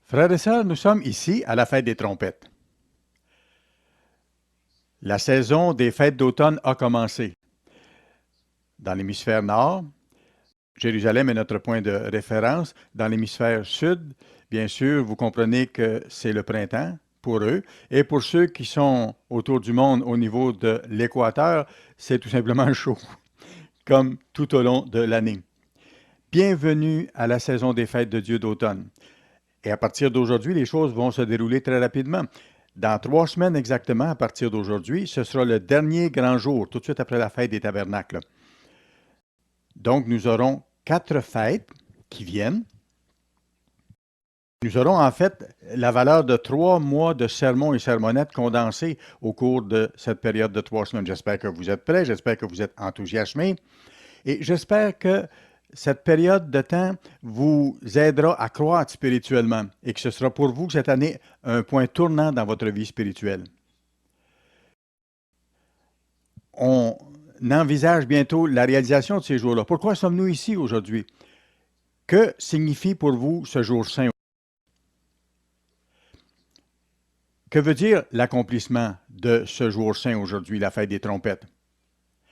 Frères et sœurs, nous sommes ici à la fête des trompettes. La saison des fêtes d'automne a commencé. Dans l'hémisphère nord, Jérusalem est notre point de référence. Dans l'hémisphère sud, bien sûr, vous comprenez que c'est le printemps pour eux. Et pour ceux qui sont autour du monde au niveau de l'équateur, c'est tout simplement chaud, comme tout au long de l'année. Bienvenue à la saison des fêtes de Dieu d'automne. Et à partir d'aujourd'hui, les choses vont se dérouler très rapidement. Dans 3 semaines exactement, à partir d'aujourd'hui, ce sera le dernier grand jour, tout de suite après la fête des tabernacles. Donc, nous aurons 4 fêtes qui viennent. Nous aurons en fait la valeur de 3 mois de sermons et sermonnettes condensés au cours de cette période de 3 semaines. J'espère que vous êtes prêts, j'espère que vous êtes enthousiasmés et j'espère que cette période de temps vous aidera à croître spirituellement et que ce sera pour vous cette année un point tournant dans votre vie spirituelle. On envisage bientôt la réalisation de ces jours-là. Pourquoi sommes-nous ici aujourd'hui? Que signifie pour vous ce jour saint? Que veut dire l'accomplissement de ce jour saint aujourd'hui, la fête des trompettes?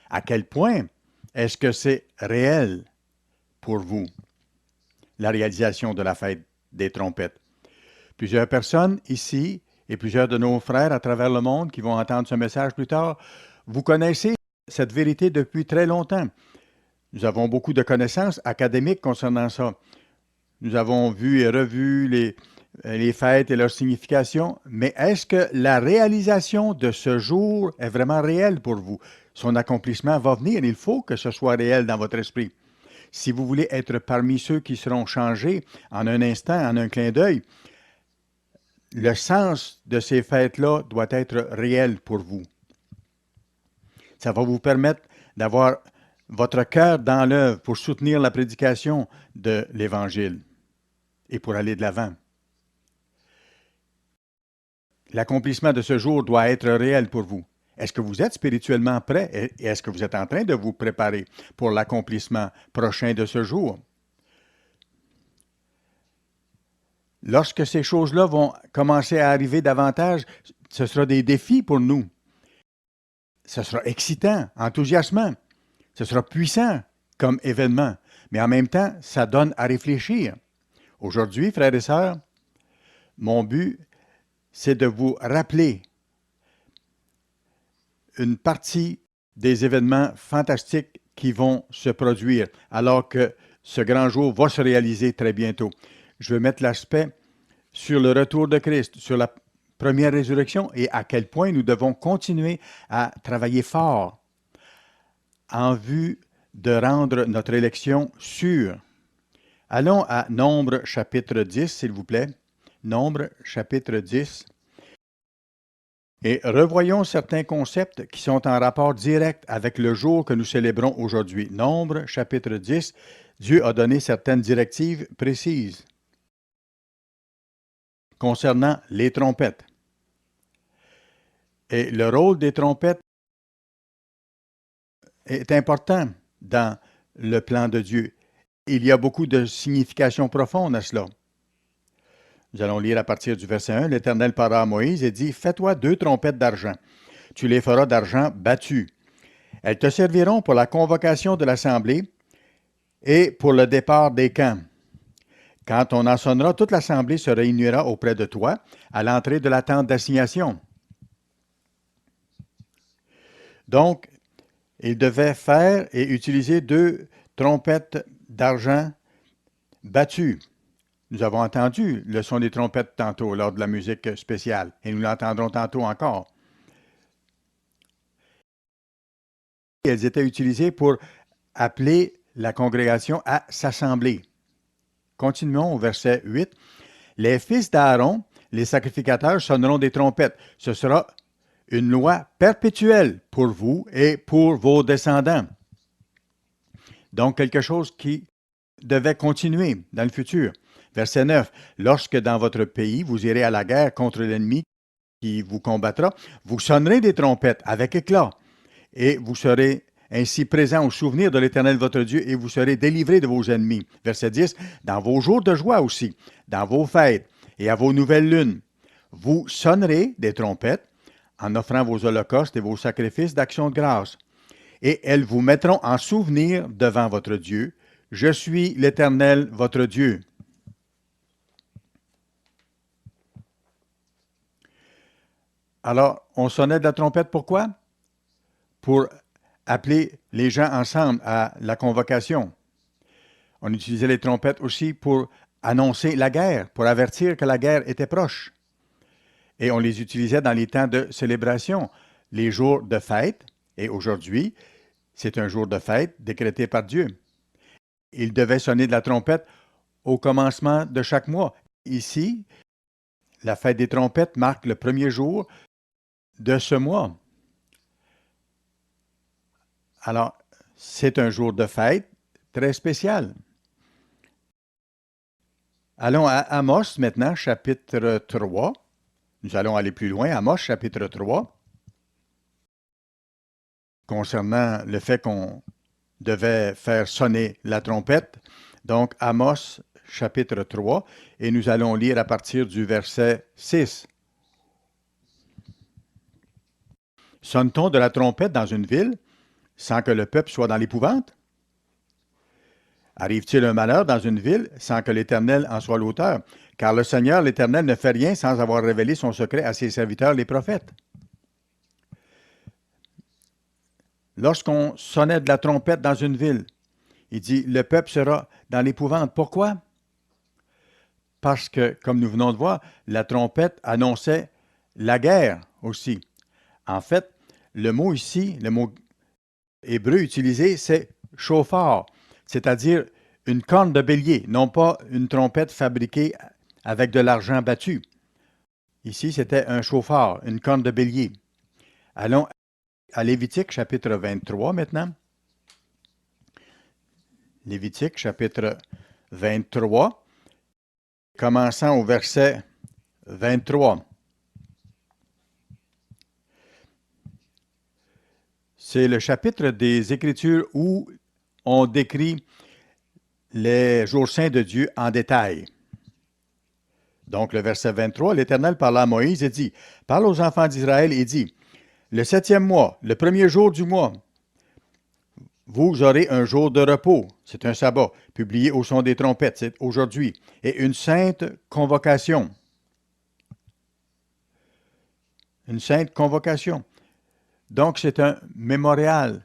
À quel point est-ce que c'est réel pour vous, la réalisation de la fête des trompettes? Plusieurs personnes ici et plusieurs de nos frères à travers le monde qui vont entendre ce message plus tard, vous connaissez cette vérité depuis très longtemps. Nous avons beaucoup de connaissances académiques concernant ça. Nous avons vu et revu les fêtes et leur signification, mais est-ce que la réalisation de ce jour est vraiment réelle pour vous? Son accomplissement va venir, il faut que ce soit réel dans votre esprit. Si vous voulez être parmi ceux qui seront changés en un instant, en un clin d'œil, le sens de ces fêtes-là doit être réel pour vous. Ça va vous permettre d'avoir votre cœur dans l'œuvre pour soutenir la prédication de l'Évangile et pour aller de l'avant. L'accomplissement de ce jour doit être réel pour vous. Est-ce que vous êtes spirituellement prêt et est-ce que vous êtes en train de vous préparer pour l'accomplissement prochain de ce jour? Lorsque ces choses-là vont commencer à arriver davantage, ce sera des défis pour nous. Ce sera excitant, enthousiasmant. Ce sera puissant comme événement. Mais en même temps, ça donne à réfléchir. Aujourd'hui, frères et sœurs, mon but, c'est de vous rappeler une partie des événements fantastiques qui vont se produire alors que ce grand jour va se réaliser très bientôt. Je veux mettre l'aspect sur le retour de Christ, sur la première résurrection et à quel point nous devons continuer à travailler fort en vue de rendre notre élection sûre. Allons à Nombre chapitre 10, s'il vous plaît. Nombre chapitre 10. Et revoyons certains concepts qui sont en rapport direct avec le jour que nous célébrons aujourd'hui. Nombre chapitre 10, Dieu a donné certaines directives précises concernant les trompettes. Et le rôle des trompettes est important dans le plan de Dieu. Il y a beaucoup de significations profondes à cela. Nous allons lire à partir du verset 1. L'Éternel parla à Moïse et dit, « Fais-toi 2 trompettes d'argent. Tu les feras d'argent battu. Elles te serviront pour la convocation de l'assemblée et pour le départ des camps. Quand on en sonnera, toute l'assemblée se réunira auprès de toi à l'entrée de la tente d'assignation. » Donc, il devait faire et utiliser 2 trompettes d'argent battues. Nous avons entendu le son des trompettes tantôt lors de la musique spéciale et nous l'entendrons tantôt encore. Elles étaient utilisées pour appeler la congrégation à s'assembler. Continuons au verset 8. Les fils d'Aaron, les sacrificateurs, sonneront des trompettes. Ce sera une loi perpétuelle pour vous et pour vos descendants. Donc, quelque chose qui devait continuer dans le futur. Verset 9. Lorsque dans votre pays, vous irez à la guerre contre l'ennemi qui vous combattra, vous sonnerez des trompettes avec éclat et vous serez ainsi présents au souvenir de l'Éternel votre Dieu et vous serez délivrés de vos ennemis. Verset 10. Dans vos jours de joie aussi, dans vos fêtes, et à vos nouvelles lunes. Vous sonnerez des trompettes en offrant vos holocaustes et vos sacrifices d'action de grâce. Et elles vous mettront en souvenir devant votre Dieu. Je suis l'Éternel, votre Dieu. Alors, on sonnait de la trompette, pourquoi? Pour appeler les gens ensemble à la convocation. On utilisait les trompettes aussi pour annoncer la guerre, pour avertir que la guerre était proche. Et on les utilisait dans les temps de célébration, les jours de fête. Et aujourd'hui, c'est un jour de fête décrété par Dieu. Il devait sonner de la trompette au commencement de chaque mois. Ici, la fête des trompettes marque le premier jour de ce mois. Alors, c'est un jour de fête très spécial. Allons à Amos maintenant, chapitre 3. Nous allons aller plus loin. Amos, chapitre 3. Concernant le fait qu'on devait faire sonner la trompette. Donc, Amos, chapitre 3. Et nous allons lire à partir du verset 6. Sonne-t-on de la trompette dans une ville sans que le peuple soit dans l'épouvante? Arrive-t-il un malheur dans une ville sans que l'Éternel en soit l'auteur? Car le Seigneur, l'Éternel, ne fait rien sans avoir révélé son secret à ses serviteurs, les prophètes. Lorsqu'on sonnait de la trompette dans une ville, il dit, le peuple sera dans l'épouvante. Pourquoi? Parce que, comme nous venons de voir, la trompette annonçait la guerre aussi. En fait, le mot ici, le mot hébreu utilisé, c'est chauffard, c'est-à-dire une corne de bélier, non pas une trompette fabriquée avec de l'argent battu. Ici, c'était un chauffard, une corne de bélier. Allons à Lévitique, chapitre 23 maintenant. Lévitique, chapitre 23, commençant au verset 23. C'est le chapitre des Écritures où on décrit les jours saints de Dieu en détail. Donc, le verset 23, l'Éternel parla à Moïse et dit, « Parle aux enfants d'Israël et dit, le 7e mois, le premier jour du mois, vous aurez un jour de repos, c'est un sabbat, publié au son des trompettes, c'est aujourd'hui, et une sainte convocation. » Une sainte convocation. Donc, c'est un mémorial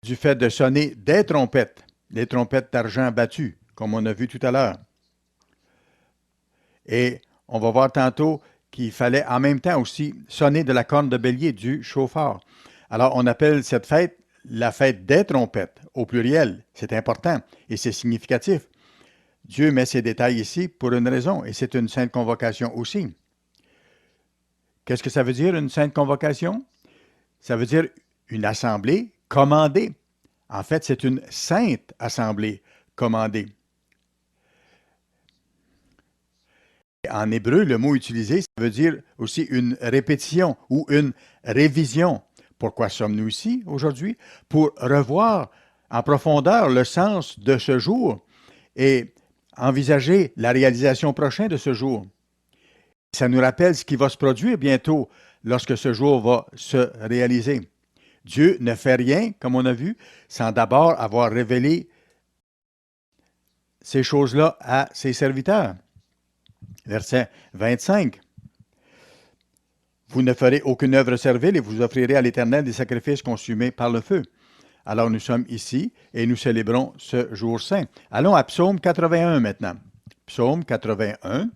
du fait de sonner des trompettes, les trompettes d'argent battues, comme on a vu tout à l'heure. Et on va voir tantôt qu'il fallait en même temps aussi sonner de la corne de bélier, du chauffard. Alors, on appelle cette fête la fête des trompettes, au pluriel. C'est important et c'est significatif. Dieu met ces détails ici pour une raison, et c'est une sainte convocation aussi. Qu'est-ce que ça veut dire, une sainte convocation? Ça veut dire une assemblée commandée. En fait, c'est une sainte assemblée commandée. En hébreu, le mot utilisé, ça veut dire aussi une répétition ou une révision. Pourquoi sommes-nous ici aujourd'hui? Pour revoir en profondeur le sens de ce jour et envisager la réalisation prochaine de ce jour. Ça nous rappelle ce qui va se produire bientôt lorsque ce jour va se réaliser. Dieu ne fait rien, comme on a vu, sans d'abord avoir révélé ces choses-là à ses serviteurs. Verset 25. Vous ne ferez aucune œuvre servile et vous offrirez à l'Éternel des sacrifices consumés par le feu. Alors nous sommes ici et nous célébrons ce jour saint. Allons à Psaume 81 maintenant. Psaume 81,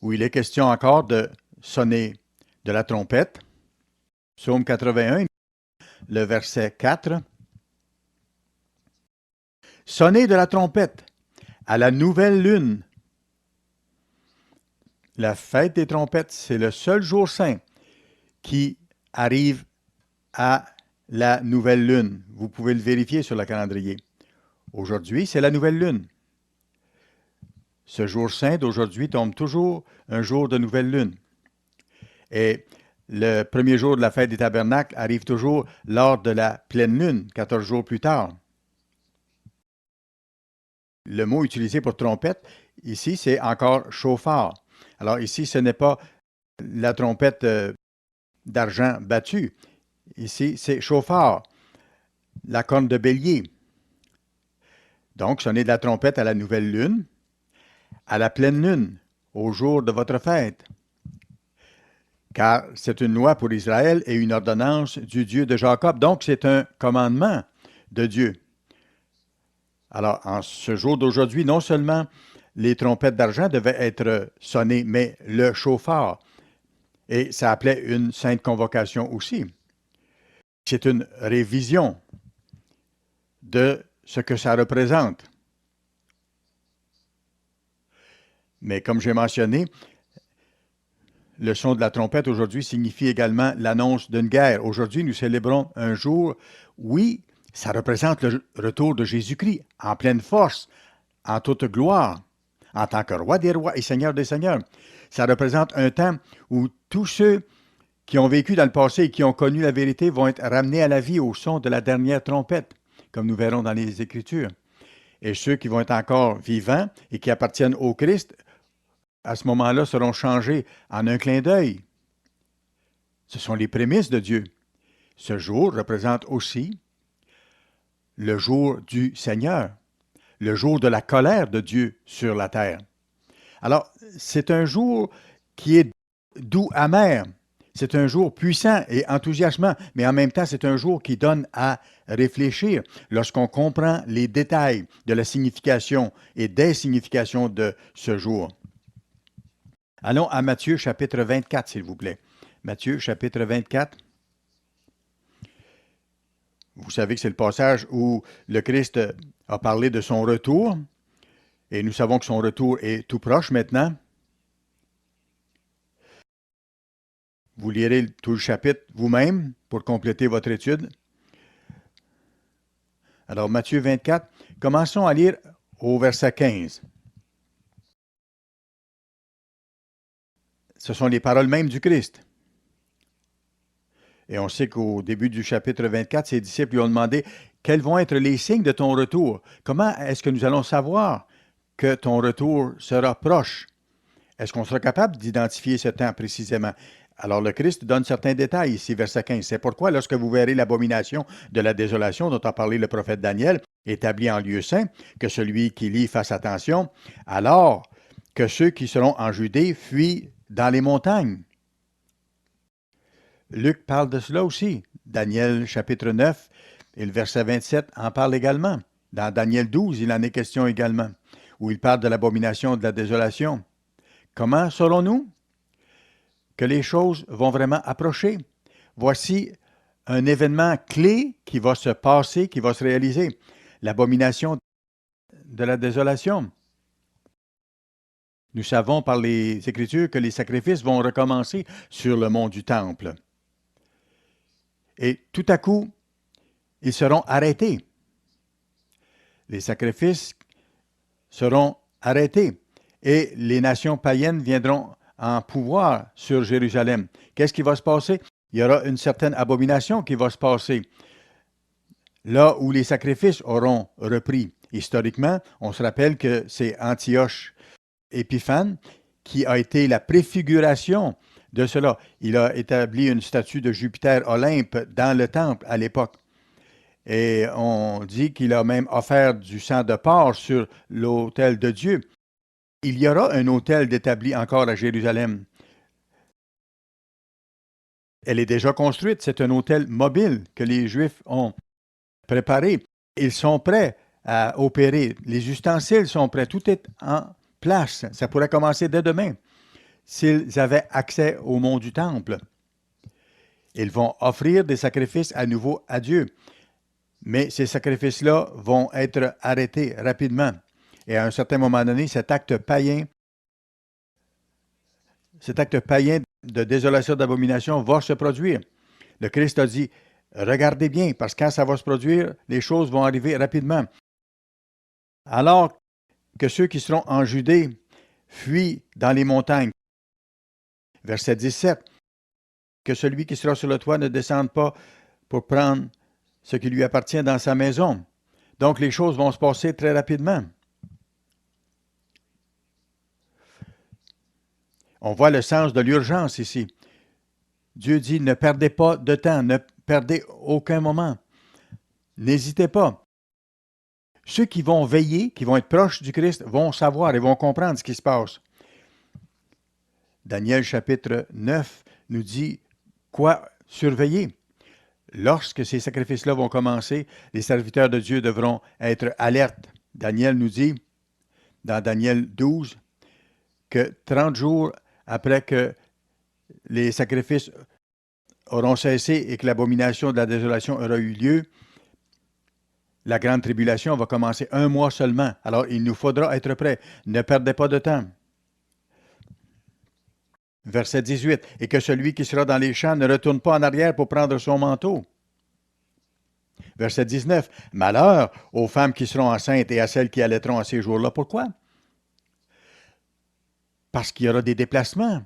où il est question encore de sonner de la trompette. Psaume 81, le verset 4. Sonnez de la trompette à la nouvelle lune. La fête des trompettes, c'est le seul jour saint qui arrive à la nouvelle lune. Vous pouvez le vérifier sur le calendrier. Aujourd'hui, c'est la nouvelle lune. Ce jour saint d'aujourd'hui tombe toujours un jour de nouvelle lune. Et le premier jour de la fête des tabernacles arrive toujours lors de la pleine lune, 14 jours plus tard. le mot utilisé pour trompette, ici, c'est encore chauffard. Alors ici, ce n'est pas la trompette d'argent battue. Ici, c'est chauffard, la corne de bélier. Donc, sonnez de la trompette à la nouvelle lune, à la pleine lune, au jour de votre fête. Car c'est une loi pour Israël et une ordonnance du Dieu de Jacob. Donc, c'est un commandement de Dieu. Alors, en ce jour d'aujourd'hui, non seulement les trompettes d'argent devaient être sonnées, mais le chauffard. Et ça appelait une sainte convocation aussi. C'est une révision de ce que ça représente. Mais comme j'ai mentionné, le son de la trompette aujourd'hui signifie également l'annonce d'une guerre. Aujourd'hui, nous célébrons un jour, oui, ça représente le retour de Jésus-Christ en pleine force, en toute gloire, en tant que roi des rois et seigneur des seigneurs. Ça représente un temps où tous ceux qui ont vécu dans le passé et qui ont connu la vérité vont être ramenés à la vie au son de la dernière trompette, comme nous verrons dans les Écritures. Et ceux qui vont être encore vivants et qui appartiennent au Christ, à ce moment-là, seront changés en un clin d'œil. Ce sont les prémices de Dieu. Ce jour représente aussi le jour du Seigneur, le jour de la colère de Dieu sur la terre. Alors, c'est un jour qui est doux amer. C'est un jour puissant et enthousiasmant, mais en même temps, c'est un jour qui donne à réfléchir lorsqu'on comprend les détails de la signification et des significations de ce jour. Allons à Matthieu chapitre 24, s'il vous plaît. Matthieu chapitre 24. Vous savez que c'est le passage où le Christ a parlé de son retour, et nous savons que son retour est tout proche maintenant. Vous lirez tout le chapitre vous-même pour compléter votre étude. Alors, Matthieu 24, commençons à lire au verset 15. Ce sont les paroles mêmes du Christ. Et on sait qu'au début du chapitre 24, ses disciples lui ont demandé quels vont être les signes de ton retour. Comment est-ce que nous allons savoir que ton retour sera proche? Est-ce qu'on sera capable d'identifier ce temps précisément? Alors le Christ donne certains détails ici, verset 15. C'est pourquoi lorsque vous verrez l'abomination de la désolation dont a parlé le prophète Daniel, établie en lieu saint, que celui qui lit fasse attention, alors que ceux qui seront en Judée fuient dans les montagnes. Luc parle de cela aussi. Daniel chapitre 9 et le verset 27 en parle également. Dans Daniel 12, il en est question également, où il parle de l'abomination de la désolation. Comment saurons-nous que les choses vont vraiment approcher? Voici un événement clé qui va se passer, qui va se réaliser. L'abomination de la désolation. Nous savons par les Écritures que les sacrifices vont recommencer sur le mont du Temple. Et tout à coup, ils seront arrêtés. Les sacrifices seront arrêtés et les nations païennes viendront en pouvoir sur Jérusalem. Qu'est-ce qui va se passer? Il y aura une certaine abomination qui va se passer là où les sacrifices auront repris. Historiquement, on se rappelle que c'est Antioche Épiphane qui a été la préfiguration de cela. Il a établi une statue de Jupiter Olympe dans le temple à l'époque. Et on dit qu'il a même offert du sang de porc sur l'autel de Dieu. Il y aura un autel établi encore à Jérusalem. Elle est déjà construite, c'est un autel mobile que les Juifs ont préparé. Ils sont prêts à opérer. Les ustensiles sont prêts, tout est en place. Ça pourrait commencer dès demain s'ils avaient accès au mont du Temple. Ils vont offrir des sacrifices à nouveau à Dieu. Mais ces sacrifices-là vont être arrêtés rapidement. Et à un certain moment donné, cet acte païen de désolation, d'abomination va se produire. Le Christ a dit, regardez bien, parce que quand ça va se produire, les choses vont arriver rapidement. Alors que ceux qui seront en Judée fuient dans les montagnes. Verset 17. Que celui qui sera sur le toit ne descende pas pour prendre ce qui lui appartient dans sa maison. Donc les choses vont se passer très rapidement. On voit le sens de l'urgence ici. Dieu dit, ne perdez pas de temps, ne perdez aucun moment. N'hésitez pas. Ceux qui vont veiller, qui vont être proches du Christ, vont savoir et vont comprendre ce qui se passe. Daniel chapitre 9 nous dit quoi surveiller. Lorsque ces sacrifices-là vont commencer, les serviteurs de Dieu devront être alertes. Daniel nous dit, dans Daniel 12, que 30 jours après que les sacrifices auront cessé et que l'abomination de la désolation aura eu lieu, la grande tribulation va commencer 1 mois seulement. Alors, il nous faudra être prêts. Ne perdez pas de temps. Verset 18. Et que celui qui sera dans les champs ne retourne pas en arrière pour prendre son manteau. Verset 19. Malheur aux femmes qui seront enceintes et à celles qui allaiteront à ces jours-là. Pourquoi? Parce qu'il y aura des déplacements.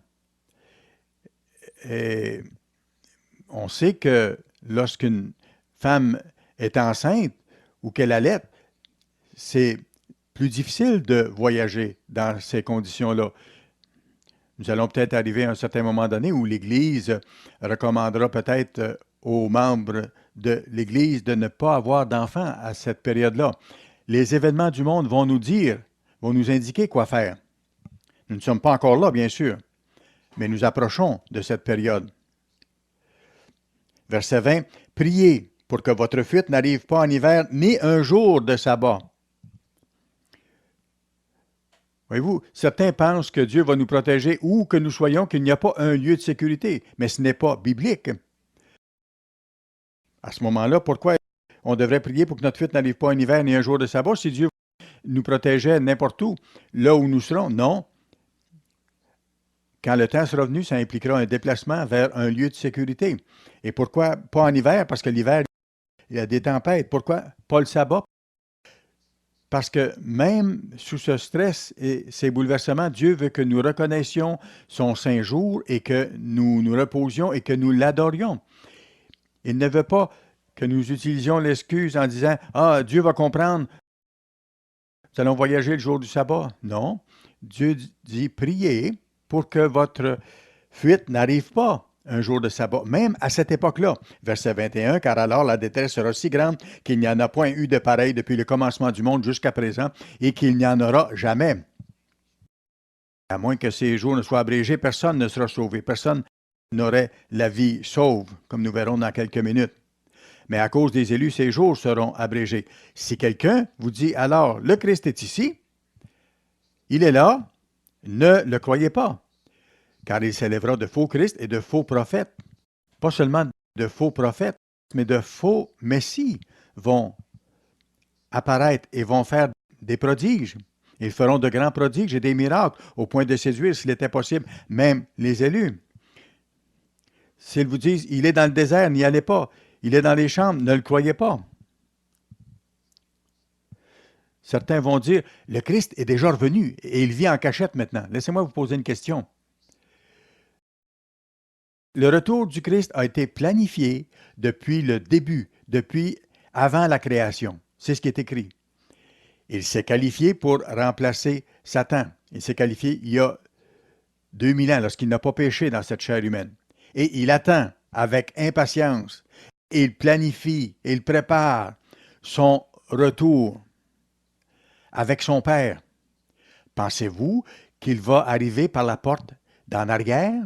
Et on sait que lorsqu'une femme est enceinte ou qu'elle allaite, c'est plus difficile de voyager dans ces conditions-là. Nous allons peut-être arriver à un certain moment donné où l'Église recommandera peut-être aux membres de l'Église de ne pas avoir d'enfants à cette période-là. Les événements du monde vont nous dire, vont nous indiquer quoi faire. Nous ne sommes pas encore là, bien sûr, mais nous approchons de cette période. Verset 20, « Priez pour que votre fuite n'arrive pas en hiver, ni un jour de sabbat. » Voyez-vous, certains pensent que Dieu va nous protéger où que nous soyons, qu'il n'y a pas un lieu de sécurité, mais ce n'est pas biblique. À ce moment-là, pourquoi on devrait prier pour que notre fuite n'arrive pas en hiver ni un jour de sabbat si Dieu nous protégeait n'importe où, là où nous serons? Non. Quand le temps sera venu, ça impliquera un déplacement vers un lieu de sécurité. Et pourquoi pas en hiver? Parce que l'hiver, il y a des tempêtes. Pourquoi pas le sabbat? Parce que même sous ce stress et ces bouleversements, Dieu veut que nous reconnaissions son saint jour et que nous nous reposions et que nous l'adorions. Il ne veut pas que nous utilisions l'excuse en disant « Ah, Dieu va comprendre, nous allons voyager le jour du sabbat. » Non, Dieu dit « Priez pour que votre fuite n'arrive pas un jour de sabbat, même à cette époque-là. » Verset 21, « Car alors la détresse sera si grande qu'il n'y en a point eu de pareil depuis le commencement du monde jusqu'à présent et qu'il n'y en aura jamais. » À moins que ces jours ne soient abrégés, personne ne sera sauvé. Personne n'aurait la vie sauve, comme nous verrons dans quelques minutes. Mais à cause des élus, ces jours seront abrégés. Si quelqu'un vous dit alors, le Christ est ici, il est là, ne le croyez pas, car il s'élèvera de faux Christ et de faux prophètes. Pas seulement de faux prophètes, mais de faux messies vont apparaître et vont faire des prodiges. Ils feront de grands prodiges et des miracles au point de séduire, s'il était possible, même les élus. S'ils vous disent, il est dans le désert, n'y allez pas. Il est dans les chambres, ne le croyez pas. Certains vont dire, le Christ est déjà revenu et il vit en cachette maintenant. Laissez-moi vous poser une question. Le retour du Christ a été planifié depuis le début, depuis avant la création. C'est ce qui est écrit. Il s'est qualifié pour remplacer Satan. Il s'est qualifié il y a 2000 ans, lorsqu'il n'a pas péché dans cette chair humaine. Et il attend avec impatience. Il planifie, il prépare son retour avec son Père. Pensez-vous qu'il va arriver par la porte d'en arrière?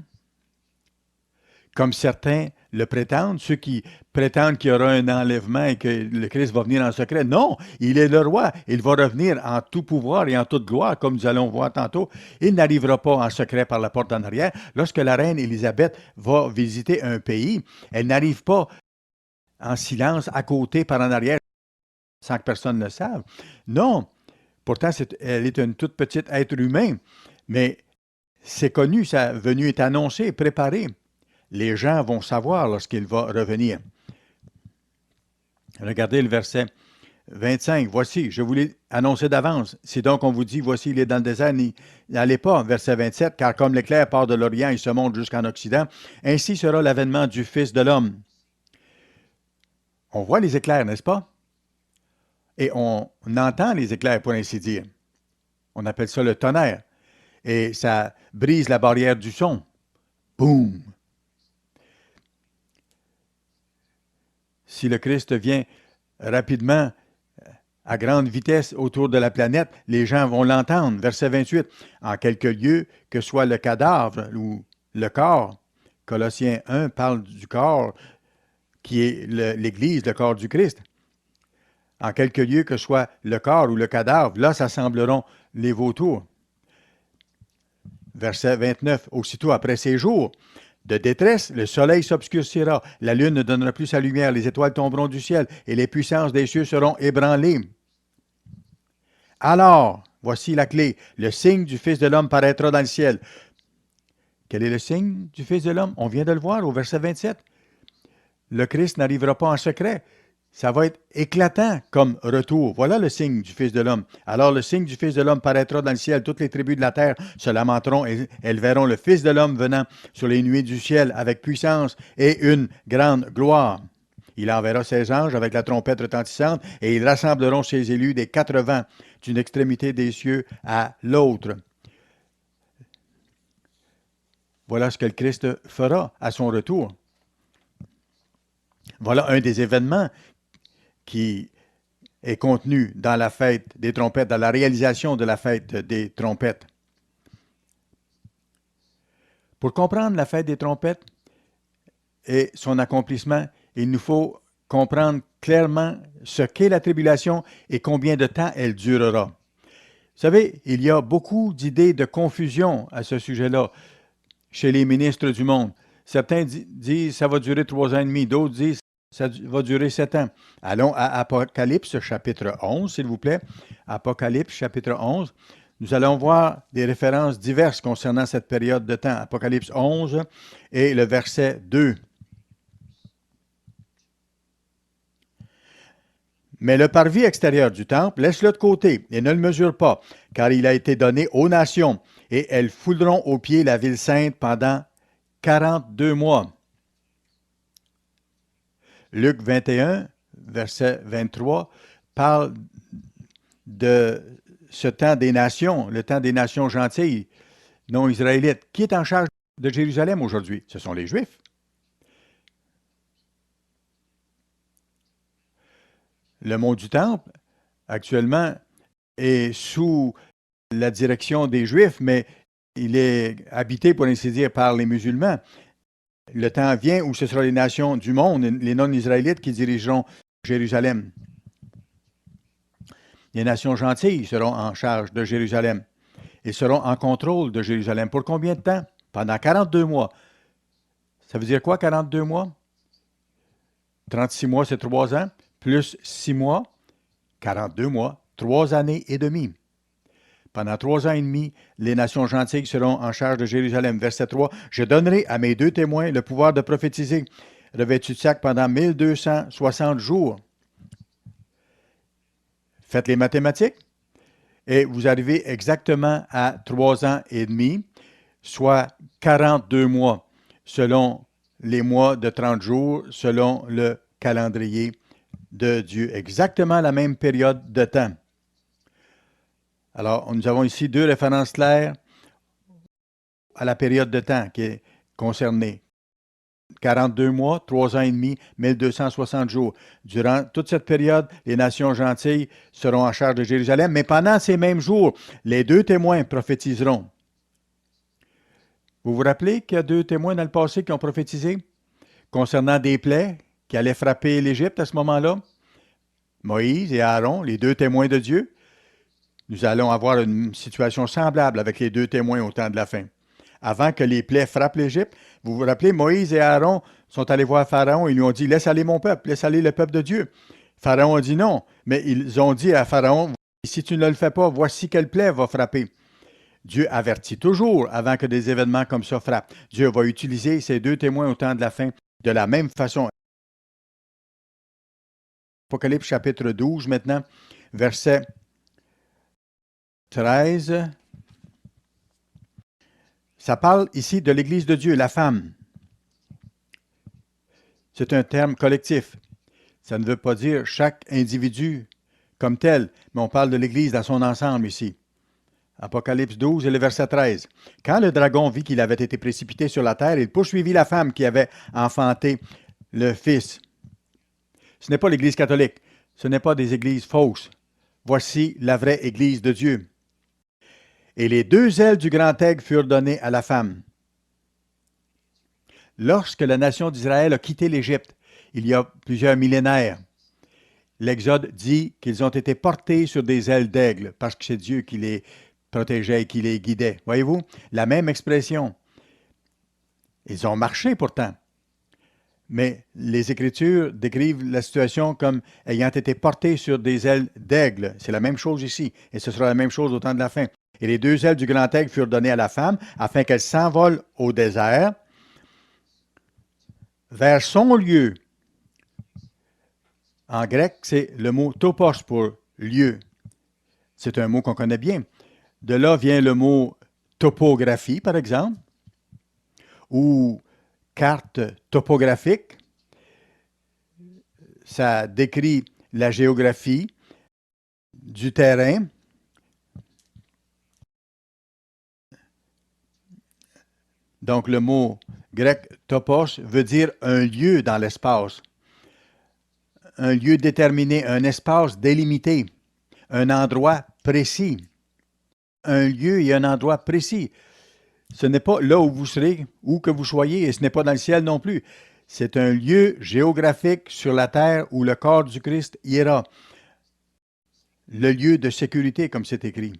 Comme certains le prétendent, ceux qui prétendent qu'il y aura un enlèvement et que le Christ va venir en secret. Non, il est le roi. Il va revenir en tout pouvoir et en toute gloire, comme nous allons voir tantôt. Il n'arrivera pas en secret par la porte en arrière. Lorsque la reine Élisabeth va visiter un pays, elle n'arrive pas en silence, à côté, par en arrière, sans que personne ne le sache. Non, pourtant, elle est une toute petite être humain, mais c'est connu, sa venue est annoncée, préparée. Les gens vont savoir lorsqu'il va revenir. Regardez le verset 25. « Voici, je vous l'ai annoncé d'avance. Si donc on vous dit, voici, il est dans le désert, n'allez pas. » Verset 27. « Car comme l'éclair part de l'Orient et se monte jusqu'en Occident, ainsi sera l'avènement du Fils de l'homme. » On voit les éclairs, n'est-ce pas? Et on entend les éclairs, pour ainsi dire. On appelle ça le tonnerre. et ça brise la barrière du son. Boum! Si le Christ vient rapidement, à grande vitesse autour de la planète, les gens vont l'entendre. Verset 28. En quelques lieux, que soit le cadavre ou le corps, Colossiens 1 parle du corps qui est l'Église, le corps du Christ. En quelques lieux, que soit le corps ou le cadavre, là s'assembleront les vautours. Verset 29. Aussitôt après ces jours de détresse, le soleil s'obscurcira, la lune ne donnera plus sa lumière, les étoiles tomberont du ciel et les puissances des cieux seront ébranlées. Alors, voici la clé, le signe du Fils de l'homme paraîtra dans le ciel. Quel est le signe du Fils de l'homme? On vient de le voir au verset 27. Le Christ n'arrivera pas en secret. Ça va être éclatant comme retour. Voilà le signe du Fils de l'homme. Alors le signe du Fils de l'homme paraîtra dans le ciel. Toutes les tribus de la terre se lamenteront et elles verront le Fils de l'homme venant sur les nuées du ciel avec puissance et une grande gloire. Il enverra ses anges avec la trompette retentissante et ils rassembleront ses élus des 4 vents d'une extrémité des cieux à l'autre. Voilà ce que le Christ fera à son retour. Voilà un des événements qui est contenu dans la fête des trompettes, dans la réalisation de la fête des trompettes. Pour comprendre la fête des trompettes et son accomplissement, il nous faut comprendre clairement ce qu'est la tribulation et combien de temps elle durera. Vous savez, il y a beaucoup d'idées de confusion à ce sujet-là chez les ministres du monde. Certains disent que ça va durer 3 ans et demi, d'autres disent ça va durer 7 ans. Allons à Apocalypse chapitre 11, s'il vous plaît. Apocalypse chapitre 11. Nous allons voir des références diverses concernant cette période de temps. Apocalypse 11 et le verset 2. Mais le parvis extérieur du temple, laisse-le de côté et ne le mesure pas, car il a été donné aux nations, et elles fouleront aux pieds la ville sainte pendant 42 mois. Luc 21, verset 23, parle de ce temps des nations, le temps des nations gentilles, non israélites. Qui est en charge de Jérusalem aujourd'hui? Ce sont les Juifs. Le mont du Temple, actuellement, est sous la direction des Juifs, mais il est habité, pour ainsi dire, par les musulmans. Le temps vient où ce sera les nations du monde, les non-israélites, qui dirigeront Jérusalem. Les nations gentilles seront en charge de Jérusalem et seront en contrôle de Jérusalem. Pour combien de temps? Pendant 42 mois. Ça veut dire quoi, 42 mois? 36 mois, c'est 3 ans, plus 6 mois, 42 mois, 3 années et demie. Pendant 3 ans et demi, les nations gentilles seront en charge de Jérusalem. Verset 3, « Je donnerai à mes 2 témoins le pouvoir de prophétiser, revêtus de sac pendant 1260 jours. » Faites les mathématiques et vous arrivez exactement à 3 ans et demi, soit 42 mois, selon les mois de 30 jours, selon le calendrier de Dieu. Exactement la même période de temps. Alors, nous avons ici 2 références claires à la période de temps qui est concernée. 42 mois, 3 ans et demi, 1260 jours. Durant toute cette période, les nations gentilles seront en charge de Jérusalem, mais pendant ces mêmes jours, les 2 témoins prophétiseront. Vous vous rappelez qu'il y a 2 témoins dans le passé qui ont prophétisé concernant des plaies qui allaient frapper l'Égypte à ce moment-là? Moïse et Aaron, les 2 témoins de Dieu. Nous allons avoir une situation semblable avec les 2 témoins au temps de la fin. Avant que les plaies frappent l'Égypte, vous vous rappelez, Moïse et Aaron sont allés voir Pharaon et lui ont dit « Laisse aller mon peuple, laisse aller le peuple de Dieu. » Pharaon a dit non, mais ils ont dit à Pharaon « Si tu ne le fais pas, voici quelle plaie va frapper. » Dieu avertit toujours avant que des événements comme ça frappent. Dieu va utiliser ces 2 témoins au temps de la fin de la même façon. Apocalypse chapitre 12 maintenant, verset 13. Ça parle ici de l'Église de Dieu, la femme. C'est un terme collectif. Ça ne veut pas dire chaque individu comme tel, mais on parle de l'Église dans son ensemble ici. Apocalypse 12 et le verset 13. Quand le dragon vit qu'il avait été précipité sur la terre, il poursuivit la femme qui avait enfanté le Fils. Ce n'est pas l'Église catholique. Ce n'est pas des églises fausses. Voici la vraie Église de Dieu. Et les deux ailes du grand aigle furent données à la femme. Lorsque la nation d'Israël a quitté l'Égypte, il y a plusieurs millénaires, l'Exode dit qu'ils ont été portés sur des ailes d'aigle parce que c'est Dieu qui les protégeait et qui les guidait. Voyez-vous, la même expression. Ils ont marché pourtant. Mais les Écritures décrivent la situation comme ayant été portés sur des ailes d'aigle. C'est la même chose ici, et ce sera la même chose au temps de la fin. Et les deux ailes du grand aigle furent données à la femme afin qu'elle s'envole au désert vers son lieu. En grec, c'est le mot topos pour lieu. C'est un mot qu'on connaît bien. De là vient le mot topographie, par exemple, ou carte topographique. Ça décrit la géographie du terrain. Donc, le mot grec topos veut dire un lieu dans l'espace, un lieu déterminé, un espace délimité, un endroit précis. Un lieu et un endroit précis. Ce n'est pas là où vous serez, où que vous soyez, et ce n'est pas dans le ciel non plus. C'est un lieu géographique sur la terre où le corps du Christ ira. Le lieu de sécurité, comme c'est écrit.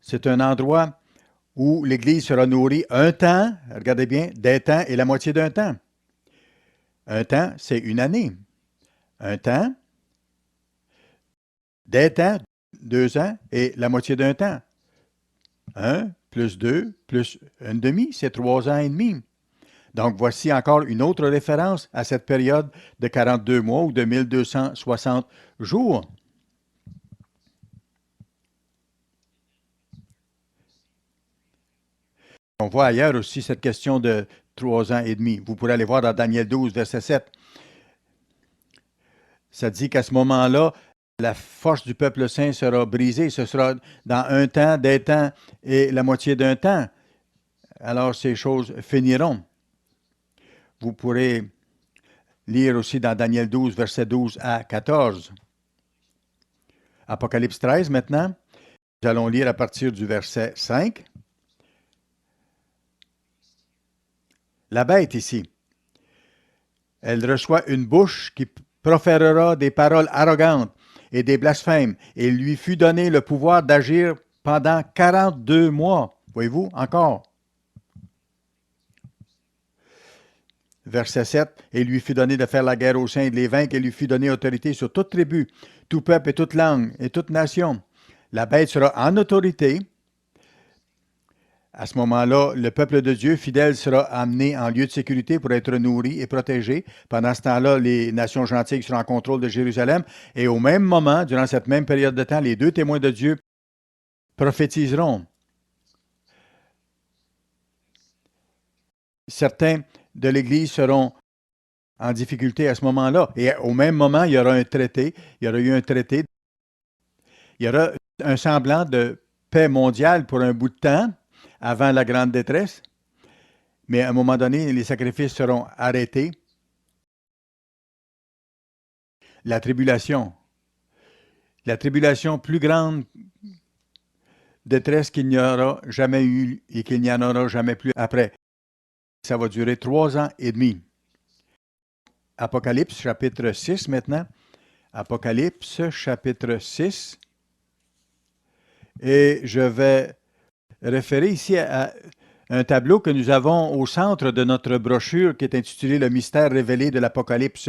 C'est un endroit où l'Église sera nourrie un temps, regardez bien, des temps et la moitié d'un temps. Un temps, c'est une année. Un temps, des temps, 2 ans et la moitié d'un temps. 1 plus 2 plus un demi, c'est 3 ans et demi. Donc, voici encore une autre référence à cette période de 42 mois ou de 1260 jours. On voit ailleurs aussi cette question de 3 ans et demi. Vous pourrez aller voir dans Daniel 12, verset 7. Ça dit qu'à ce moment-là, la force du peuple saint sera brisée. Ce sera dans un temps, des temps et la moitié d'un temps. Alors, ces choses finiront. Vous pourrez lire aussi dans Daniel 12, versets 12 à 14. Apocalypse 13 maintenant. Nous allons lire à partir du verset 5. La bête ici, elle reçoit une bouche qui proférera des paroles arrogantes et des blasphèmes, et il lui fut donné le pouvoir d'agir pendant 42 mois. Voyez-vous, encore. Verset 7, et il lui fut donné de faire la guerre aux saints et de les vaincre, et il lui fut donné autorité sur toute tribu, tout peuple et toute langue et toute nation. La bête sera en autorité. À ce moment-là, le peuple de Dieu fidèle sera amené en lieu de sécurité pour être nourri et protégé. Pendant ce temps-là, les nations gentilles seront en contrôle de Jérusalem. Et au même moment, durant cette même période de temps, les deux témoins de Dieu prophétiseront. Certains de l'Église seront en difficulté à ce moment-là. Et au même moment, il y aura un traité. Il y aura eu un traité. Il y aura un semblant de paix mondiale pour un bout de temps avant la grande détresse. Mais à un moment donné, les sacrifices seront arrêtés. La tribulation plus grande détresse qu'il n'y aura jamais eu et qu'il n'y en aura jamais plus après. Ça va durer 3 ans et demi. Apocalypse, chapitre 6 maintenant. Apocalypse, chapitre 6. Et je vais référer ici à un tableau que nous avons au centre de notre brochure qui est intitulé « Le mystère révélé de l'Apocalypse ».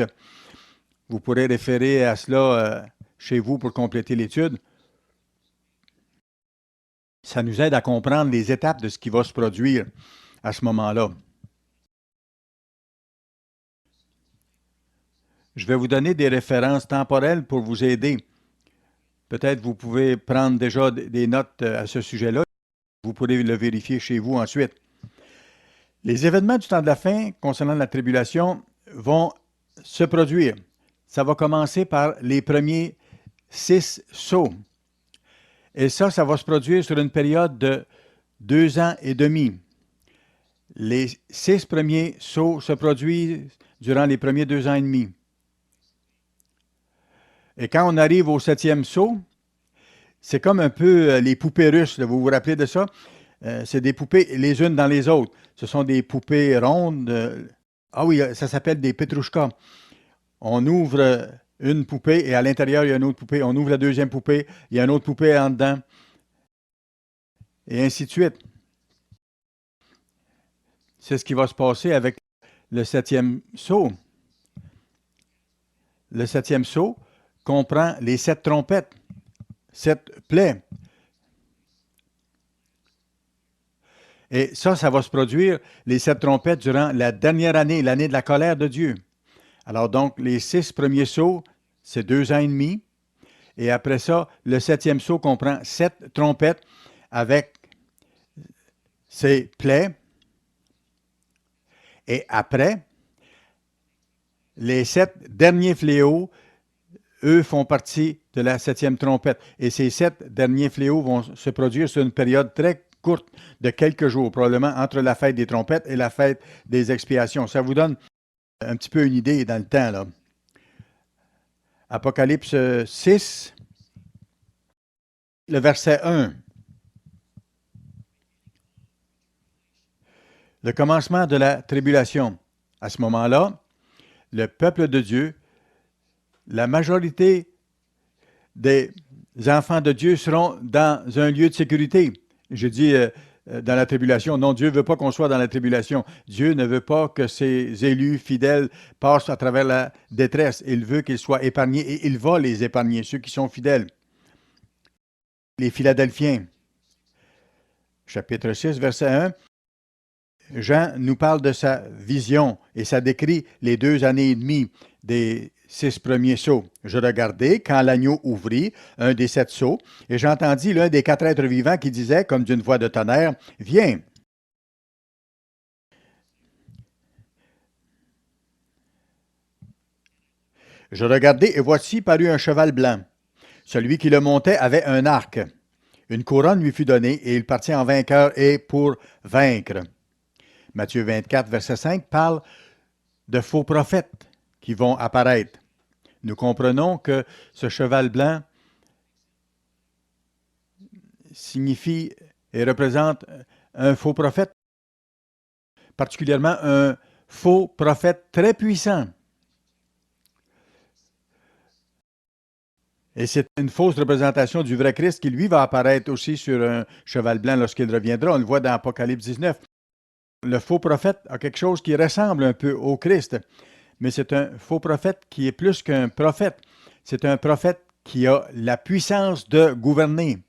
Vous pourrez référer à cela chez vous pour compléter l'étude. Ça nous aide à comprendre les étapes de ce qui va se produire à ce moment-là. Je vais vous donner des références temporelles pour vous aider. Peut-être vous pouvez prendre déjà des notes à ce sujet-là. Vous pourrez le vérifier chez vous ensuite. Les événements du temps de la fin concernant la tribulation vont se produire. Ça va commencer par les premiers 6 sceaux. Et ça va se produire sur une période de 2 ans et demi. Les 6 premiers sauts se produisent durant les premiers 2 ans et demi. Et quand on arrive au 7e saut, c'est comme un peu les poupées russes, là, vous vous rappelez de ça? C'est des poupées les unes dans les autres. Ce sont des poupées rondes. Ah oui, ça s'appelle des petrouchkas. On ouvre une poupée et à l'intérieur, il y a une autre poupée. On ouvre la deuxième poupée, il y a une autre poupée en dedans. Et ainsi de suite. C'est ce qui va se passer avec le 7e saut. Le 7e saut comprend les 7 trompettes, 7 plaies. Et ça va se produire, les 7 trompettes, durant la dernière année, l'année de la colère de Dieu. Alors donc, les 6 premiers sauts, c'est 2 ans et demi. Et après ça, le 7e saut comprend 7 trompettes avec ses plaies. Et après, les 7 derniers fléaux, eux, font partie de la 7e trompette. Et ces 7 derniers fléaux vont se produire sur une période très courte de quelques jours, probablement entre la fête des trompettes et la fête des expiations. Ça vous donne un petit peu une idée dans le temps, là. Apocalypse 6, le verset 1. Le commencement de la tribulation. À ce moment-là, le peuple de Dieu, la majorité des enfants de Dieu seront dans un lieu de sécurité. Je dis dans la tribulation. Non, Dieu ne veut pas qu'on soit dans la tribulation. Dieu ne veut pas que ses élus fidèles passent à travers la détresse. Il veut qu'ils soient épargnés et il va les épargner, ceux qui sont fidèles. Les Philadelphiens, chapitre 6, verset 1. Jean nous parle de sa vision et ça décrit les 2 années et demie des 6 premiers sceaux. Je regardai quand l'agneau ouvrit un des 7 sceaux et j'entendis l'un des 4 êtres vivants qui disait, comme d'une voix de tonnerre, « Viens !» Je regardai et voici parut un cheval blanc. Celui qui le montait avait un arc. Une couronne lui fut donnée et il partit en vainqueur et pour vaincre. Matthieu 24, verset 5 parle de faux prophètes qui vont apparaître. Nous comprenons que ce cheval blanc signifie et représente un faux prophète, particulièrement un faux prophète très puissant. Et c'est une fausse représentation du vrai Christ qui, lui, va apparaître aussi sur un cheval blanc lorsqu'il reviendra. On le voit dans Apocalypse 19. Le faux prophète a quelque chose qui ressemble un peu au Christ, mais c'est un faux prophète qui est plus qu'un prophète. C'est un prophète qui a la puissance de gouverner.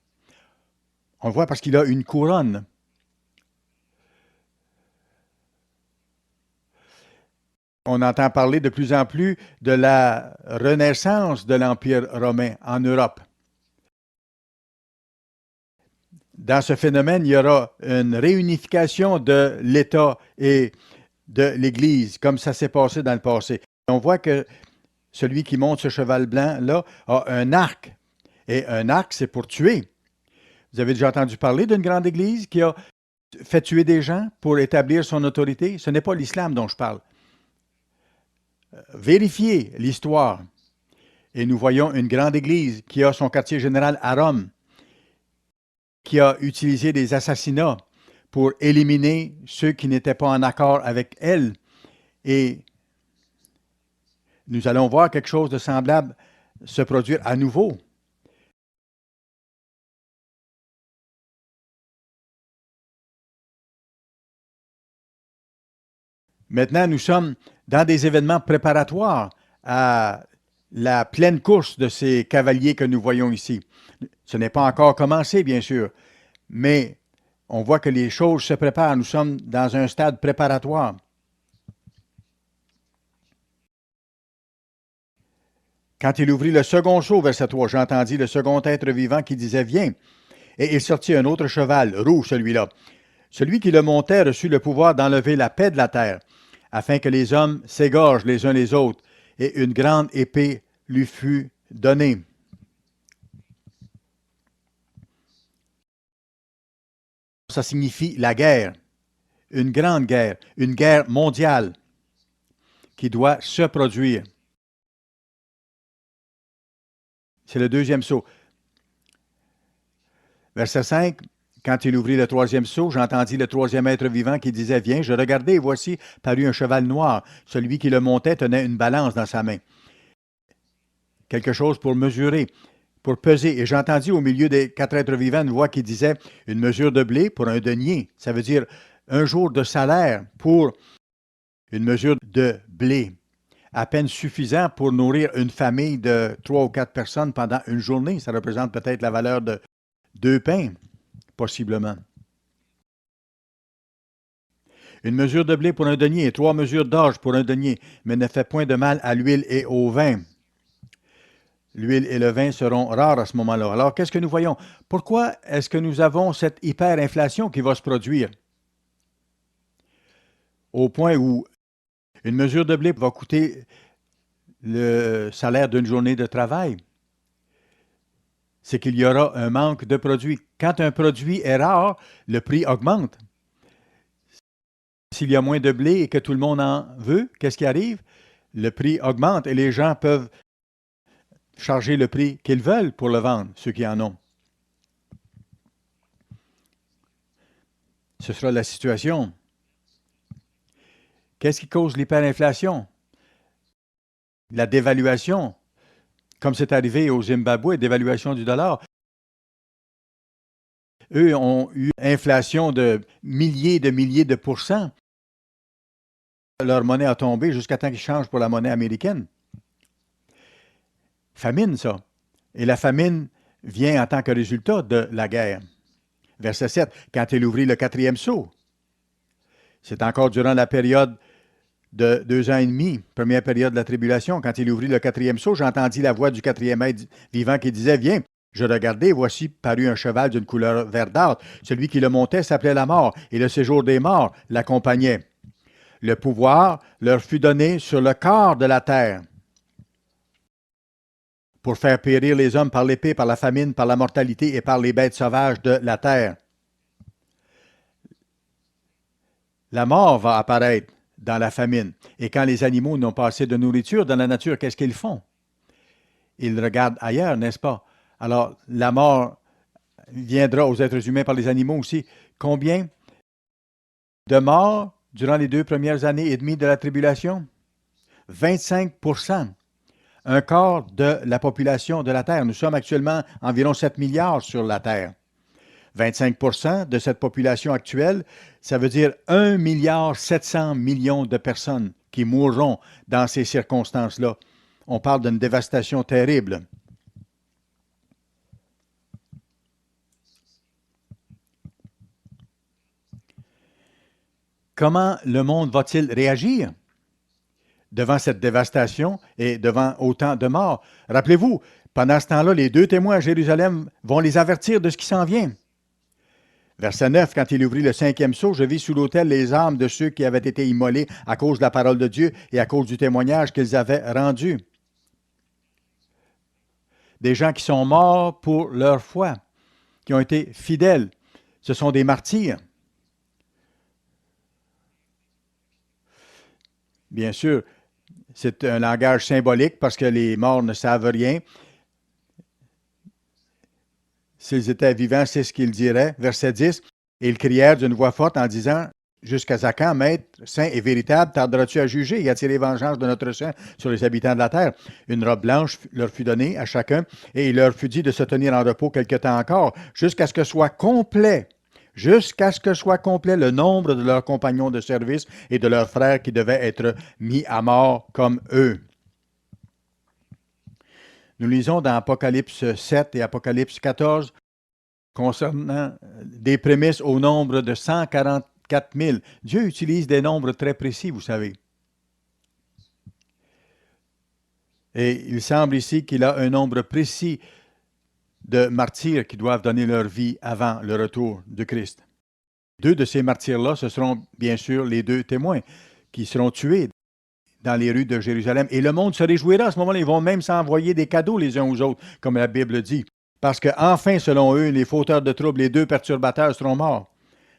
On le voit parce qu'il a une couronne. On entend parler de plus en plus de la renaissance de l'Empire romain en Europe. Dans ce phénomène, il y aura une réunification de l'État et de l'Église, comme ça s'est passé dans le passé. On voit que celui qui monte ce cheval blanc-là a un arc. Et un arc, c'est pour tuer. Vous avez déjà entendu parler d'une grande Église qui a fait tuer des gens pour établir son autorité? Ce n'est pas l'islam dont je parle. Vérifiez l'histoire. Et nous voyons une grande Église qui a son quartier général à Rome, qui a utilisé des assassinats pour éliminer ceux qui n'étaient pas en accord avec elle. Et nous allons voir quelque chose de semblable se produire à nouveau. Maintenant, nous sommes dans des événements préparatoires à la pleine course de ces cavaliers que nous voyons ici. Ce n'est pas encore commencé, bien sûr, mais on voit que les choses se préparent. Nous sommes dans un stade préparatoire. Quand il ouvrit le second sceau, verset 3, j'entendis le second être vivant qui disait « Viens !» Et il sortit un autre cheval, rouge celui-là. Celui qui le montait reçut le pouvoir d'enlever la paix de la terre, afin que les hommes s'égorgent les uns les autres, et une grande épée lui fut donnée. Ça signifie la guerre, une grande guerre, une guerre mondiale qui doit se produire. C'est le deuxième sceau. Verset 5, quand il ouvrit le troisième sceau, j'entendis le troisième être vivant qui disait, viens, je regardai, et voici parut un cheval noir. Celui qui le montait tenait une balance dans sa main. Quelque chose pour mesurer, pour peser. Et j'entendis au milieu des quatre êtres vivants une voix qui disait, une mesure de blé pour un denier. Ça veut dire un jour de salaire pour une mesure de blé. À peine suffisant pour nourrir une famille de 3 ou 4 personnes pendant une journée. Ça représente peut-être la valeur de 2 pains, possiblement. Une mesure de blé pour un denier et 3 mesures d'orge pour un denier, mais ne fait point de mal à l'huile et au vin. L'huile et le vin seront rares à ce moment-là. Alors, qu'est-ce que nous voyons? Pourquoi est-ce que nous avons cette hyperinflation qui va se produire? Au point où une mesure de blé va coûter le salaire d'une journée de travail. C'est qu'il y aura un manque de produits. Quand un produit est rare, le prix augmente. S'il y a moins de blé et que tout le monde en veut, qu'est-ce qui arrive? Le prix augmente et les gens peuvent charger le prix qu'ils veulent pour le vendre, ceux qui en ont. Ce sera la situation. Qu'est-ce qui cause l'hyperinflation? La dévaluation, comme c'est arrivé au Zimbabwe, dévaluation du dollar. Eux ont eu une inflation de milliers de pourcents. Leur monnaie a tombé jusqu'à temps qu'ils changent pour la monnaie américaine. Famine, ça. Et la famine vient en tant que résultat de la guerre. Verset 7, quand il ouvrit le quatrième sceau. C'est encore durant la période de 2 ans et demi, première période de la tribulation. Quand il ouvrit le quatrième sceau, j'entendis la voix du quatrième être vivant qui disait, viens. Je regardai, voici parut un cheval d'une couleur verdâtre. Celui qui le montait s'appelait la mort, et le séjour des morts l'accompagnait. Le pouvoir leur fut donné sur le corps de la terre pour faire périr les hommes par l'épée, par la famine, par la mortalité et par les bêtes sauvages de la terre. La mort va apparaître dans la famine. Et quand les animaux n'ont pas assez de nourriture dans la nature, qu'est-ce qu'ils font? Ils regardent ailleurs, n'est-ce pas? Alors, la mort viendra aux êtres humains par les animaux aussi. Combien de morts durant les 2 premières années et demie de la tribulation? 25%. Un quart de la population de la Terre. Nous sommes actuellement environ 7 milliards sur la Terre. 25% de cette population actuelle, ça veut dire 1,7 milliard de personnes qui mourront dans ces circonstances-là. On parle d'une dévastation terrible. Comment le monde va-t-il réagir devant cette dévastation et devant autant de morts? Rappelez-vous, pendant ce temps-là, les 2 témoins à Jérusalem vont les avertir de ce qui s'en vient. Verset 9, quand il ouvrit le 5e sceau, je vis sous l'autel les âmes de ceux qui avaient été immolés à cause de la parole de Dieu et à cause du témoignage qu'ils avaient rendu. Des gens qui sont morts pour leur foi, qui ont été fidèles. Ce sont des martyrs. Bien sûr, c'est un langage symbolique parce que les morts ne savent rien. S'ils étaient vivants, c'est ce qu'ils diraient. Verset 10, et ils crièrent d'une voix forte en disant, jusqu'à quand, Maître, saint et véritable, tarderas-tu à juger et à tirer vengeance de notre sang sur les habitants de la terre? Une robe blanche leur fut donnée à chacun, et il leur fut dit de se tenir en repos quelque temps encore, jusqu'à ce que soit complet le nombre de leurs compagnons de service et de leurs frères qui devaient être mis à mort comme eux. Nous lisons dans Apocalypse 7 et Apocalypse 14 concernant des prémices au nombre de 144 000. Dieu utilise des nombres très précis, vous savez. Et il semble ici qu'il a un nombre précis de martyrs qui doivent donner leur vie avant le retour de Christ. 2 de ces martyrs-là, ce seront bien sûr les 2 témoins qui seront tués dans les rues de Jérusalem. Et le monde se réjouira à ce moment-là. Ils vont même s'envoyer des cadeaux les uns aux autres, comme la Bible dit. Parce que enfin, selon eux, les fauteurs de troubles, les 2 perturbateurs seront morts.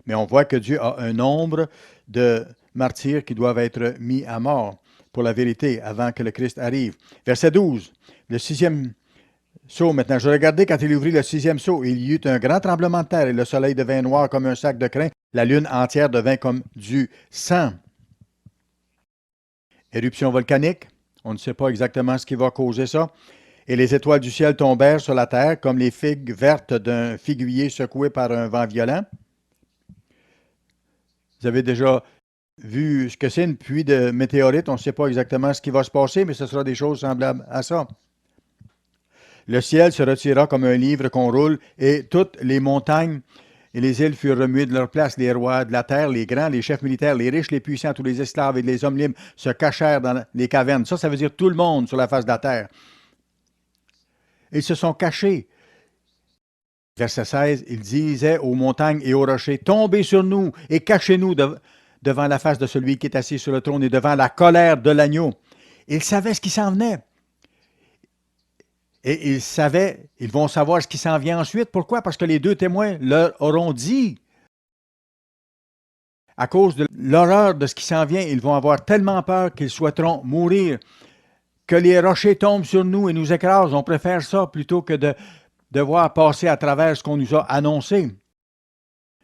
Mais on voit que Dieu a un nombre de martyrs qui doivent être mis à mort pour la vérité avant que le Christ arrive. Verset 12, le sixième sceau maintenant. Je regardais quand il ouvrit le sixième sceau. Il y eut un grand tremblement de terre et le soleil devint noir comme un sac de crin. La lune entière devint comme du sang. Éruption volcanique. On ne sait pas exactement ce qui va causer ça. Et les étoiles du ciel tombèrent sur la terre comme les figues vertes d'un figuier secoué par un vent violent. Vous avez déjà vu ce que c'est une pluie de météorites. On ne sait pas exactement ce qui va se passer, mais ce sera des choses semblables à ça. Le ciel se retira comme un livre qu'on roule, et toutes les montagnes et les îles furent remuées de leur place. Les rois de la terre, les grands, les chefs militaires, les riches, les puissants, tous les esclaves et les hommes libres se cachèrent dans les cavernes. Ça veut dire tout le monde sur la face de la terre. Ils se sont cachés. Verset 16, il disait aux montagnes et aux rochers, tombez sur nous et cachez-nous devant la face de celui qui est assis sur le trône et devant la colère de l'agneau. Ils savaient ce qui s'en venait. Et ils vont savoir ce qui s'en vient ensuite. Pourquoi? Parce que les deux témoins leur auront dit. À cause de l'horreur de ce qui s'en vient, ils vont avoir tellement peur qu'ils souhaiteront mourir. Que les rochers tombent sur nous et nous écrasent. On préfère ça plutôt que de devoir passer à travers ce qu'on nous a annoncé.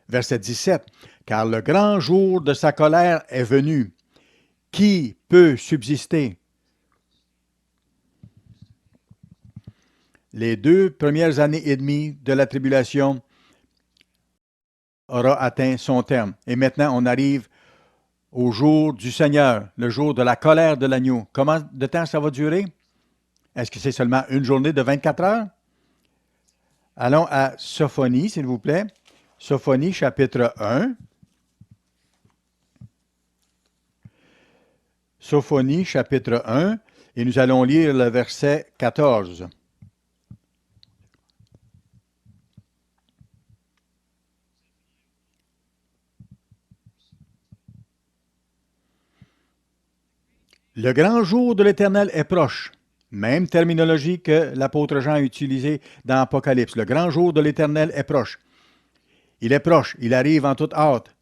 Verset 17. Car le grand jour de sa colère est venu. Qui peut subsister? Les 2 premières années et demie de la tribulation aura atteint son terme. Et maintenant, on arrive au jour du Seigneur, le jour de la colère de l'agneau. Combien de temps ça va durer? Est-ce que c'est seulement une journée de 24 heures? Allons à Sophonie, s'il vous plaît. Sophonie, chapitre 1. Sophonie, chapitre 1, et nous allons lire le verset 14. Le grand jour de l'Éternel est proche. Même terminologie que l'apôtre Jean a utilisée dans Apocalypse. Le grand jour de l'Éternel est proche. Il est proche, il arrive en toute hâte.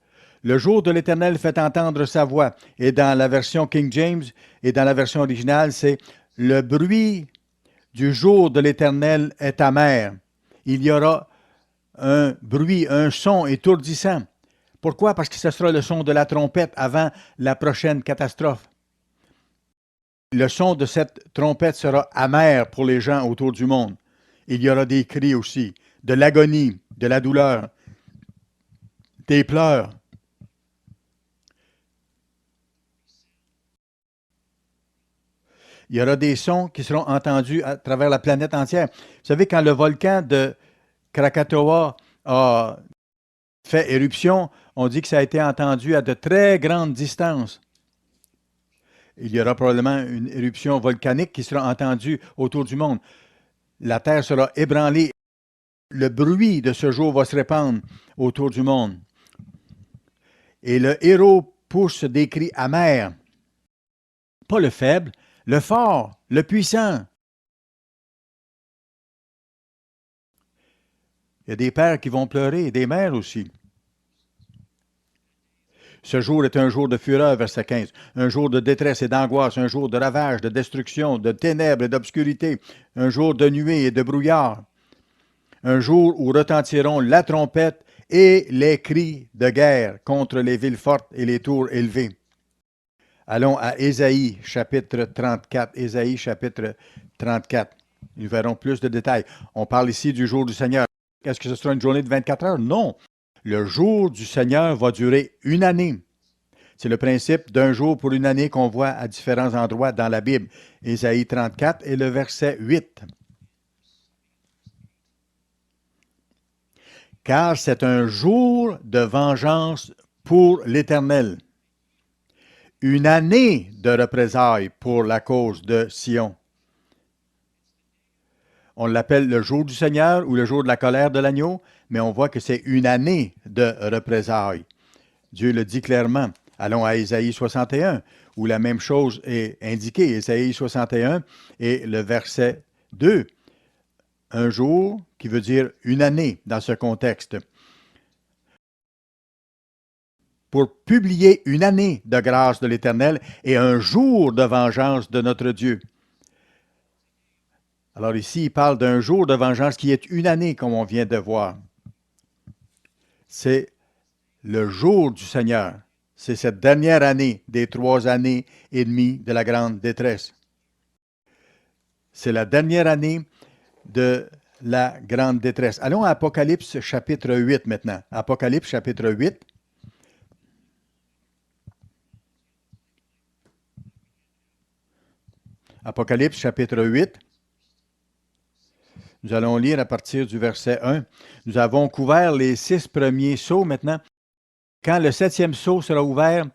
Le jour de l'Éternel fait entendre sa voix. Et dans la version King James et dans la version originale, c'est le bruit du jour de l'Éternel est amer. Il y aura un bruit, un son étourdissant. Pourquoi? Parce que ce sera le son de la trompette avant la prochaine catastrophe. Le son de cette trompette sera amer pour les gens autour du monde. Il y aura des cris aussi, de l'agonie, de la douleur, des pleurs. Il y aura des sons qui seront entendus à travers la planète entière. Vous savez, quand le volcan de Krakatoa a fait éruption, on dit que ça a été entendu à de très grandes distances. Il y aura probablement une éruption volcanique qui sera entendue autour du monde. La terre sera ébranlée. Le bruit de ce jour va se répandre autour du monde. Et le héros pousse des cris amers. Pas le faible, le fort, le puissant. Il y a des pères qui vont pleurer et des mères aussi. Ce jour est un jour de fureur, verset 15, un jour de détresse et d'angoisse, un jour de ravage, de destruction, de ténèbres et d'obscurité, un jour de nuée et de brouillard, un jour où retentiront la trompette et les cris de guerre contre les villes fortes et les tours élevées. Allons à Ésaïe, chapitre 34. Ésaïe, chapitre 34. Nous verrons plus de détails. On parle ici du jour du Seigneur. Est-ce que ce sera une journée de 24 heures? Non. Le jour du Seigneur va durer une année. C'est le principe d'un jour pour une année qu'on voit à différents endroits dans la Bible. Ésaïe 34 et le verset 8. Car c'est un jour de vengeance pour l'Éternel, une année de représailles pour la cause de Sion. On l'appelle le jour du Seigneur ou le jour de la colère de l'agneau, mais on voit que c'est une année de représailles. Dieu le dit clairement. Allons à Ésaïe 61, où la même chose est indiquée. Ésaïe 61 et le verset 2. Un jour qui veut dire une année dans ce contexte. pour publier une année de grâce de l'Éternel et un jour de vengeance de notre Dieu. Alors ici, il parle d'un jour de vengeance qui est une année, comme on vient de voir. C'est le jour du Seigneur. C'est cette dernière année des 3 années et demie de la grande détresse. C'est la dernière année de la grande détresse. Allons à Apocalypse chapitre 8 maintenant. Apocalypse chapitre 8. Apocalypse chapitre 8. Nous allons lire à partir du verset 1. Nous avons couvert les 6 premiers sceaux maintenant. Quand le 7e sceau sera ouvert,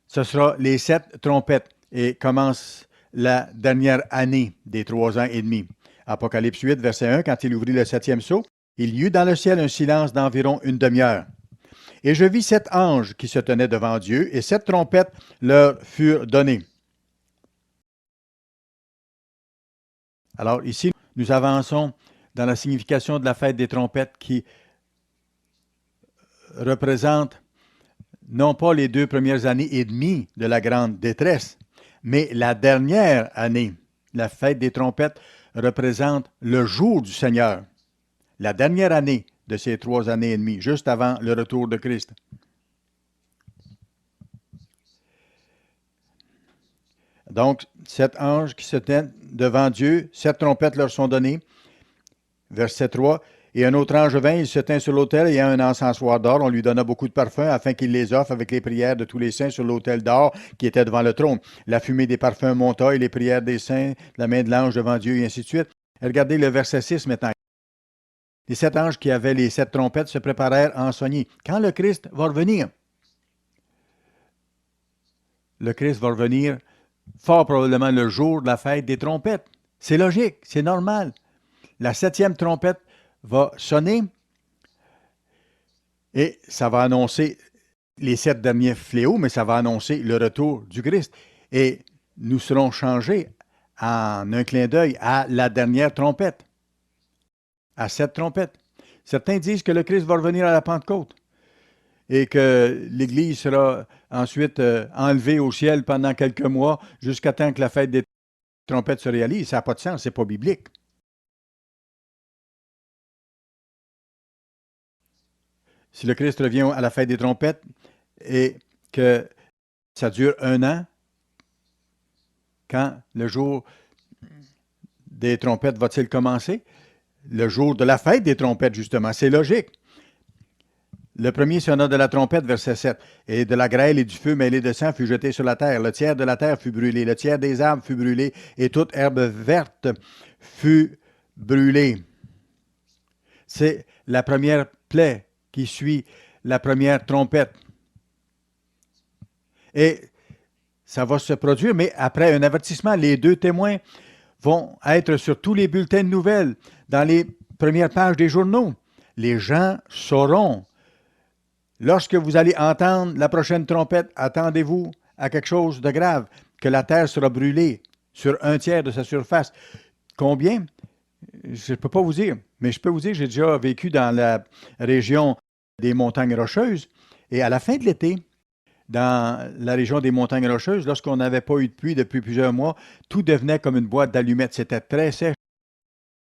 ce sera les 7 trompettes et commence la dernière année des 3 ans et demi. Apocalypse 8, verset 1, quand il ouvrit le 7e sceau, il y eut dans le ciel un silence d'environ une demi-heure. Et je vis 7 anges qui se tenaient devant Dieu, et 7 trompettes leur furent données. Alors ici, nous avançons dans la signification de la fête des trompettes qui représente non pas les 2 premières années et demie de la grande détresse, mais la dernière année. La fête des trompettes représente le jour du Seigneur, la dernière année de ces 3 années et demie, juste avant le retour de Christ. Donc, 7 anges qui se tiennent devant Dieu, 7 trompettes leur sont données. Verset 3. Et un autre ange vint, il se tint sur l'autel, ayant un encensoir d'or. On lui donna beaucoup de parfums afin qu'il les offre avec les prières de tous les saints sur l'autel d'or qui était devant le trône. La fumée des parfums monta et les prières des saints, la main de l'ange devant Dieu et ainsi de suite. Et regardez le verset 6 maintenant. Les 7 anges qui avaient les 7 trompettes se préparèrent à en sogner. Quand le Christ va revenir? Le Christ va revenir fort probablement le jour de la fête des trompettes. C'est logique, c'est normal. La 7e trompette va sonner et ça va annoncer les 7 derniers fléaux, mais ça va annoncer le retour du Christ. Et nous serons changés en un clin d'œil à la dernière trompette, à 7 trompettes. Certains disent que le Christ va revenir à la Pentecôte et que l'Église sera ensuite enlevée au ciel pendant quelques mois jusqu'à temps que la fête des trompettes se réalise. Ça n'a pas de sens, c'est pas biblique. Si le Christ revient à la fête des trompettes et que ça dure 1 an, quand le jour des trompettes va-t-il commencer? Le jour de la fête des trompettes, justement. C'est logique. Le premier sonna de la trompette, verset 7. Et de la grêle et du feu mêlé de sang fut jeté sur la terre. Le tiers de la terre fut brûlé. Le tiers des arbres fut brûlé. Et toute herbe verte fut brûlée. C'est la première plaie qui suit la première trompette. Et ça va se produire, mais après un avertissement, les 2 témoins vont être sur tous les bulletins de nouvelles, dans les premières pages des journaux. Les gens sauront. Lorsque vous allez entendre la prochaine trompette, attendez-vous à quelque chose de grave, que la terre sera brûlée sur 1/3 de sa surface. Combien? Je ne peux pas vous dire, mais je peux vous dire, j'ai déjà vécu dans la région des montagnes rocheuses, et à la fin de l'été, dans la région des montagnes rocheuses, lorsqu'on n'avait pas eu de pluie depuis plusieurs mois, tout devenait comme une boîte d'allumettes. C'était très sèche.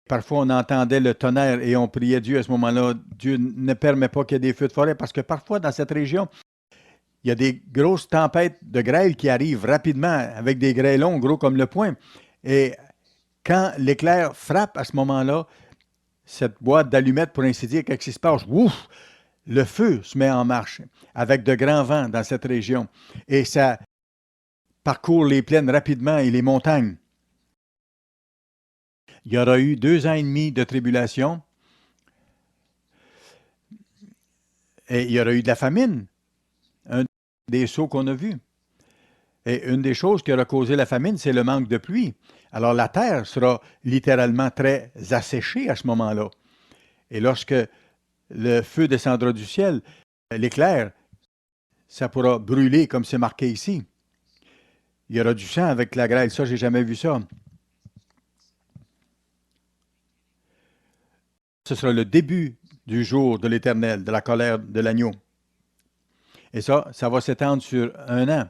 Parfois, on entendait le tonnerre et on priait Dieu à ce moment-là. Dieu ne permet pas qu'il y ait des feux de forêt parce que parfois, dans cette région, il y a des grosses tempêtes de grêle qui arrivent rapidement avec des grêlons gros comme le poing. Et quand l'éclair frappe à ce moment-là, cette boîte d'allumettes, pour ainsi dire, qu'est-ce qui se passe? Ouf! Le feu se met en marche avec de grands vents dans cette région. Et ça parcourt les plaines rapidement et les montagnes. Il y aura eu 2 ans et demi de tribulation et il y aura eu de la famine, un des sauts qu'on a vus. Et une des choses qui aura causé la famine, c'est le manque de pluie. Alors la terre sera littéralement très asséchée à ce moment-là. Et lorsque le feu descendra du ciel, l'éclair, ça pourra brûler comme c'est marqué ici. Il y aura du sang avec la grêle. Ça, j'ai jamais vu ça. Ce sera le début du jour de l'Éternel, de la colère de l'agneau. Et ça va s'étendre sur 1 an.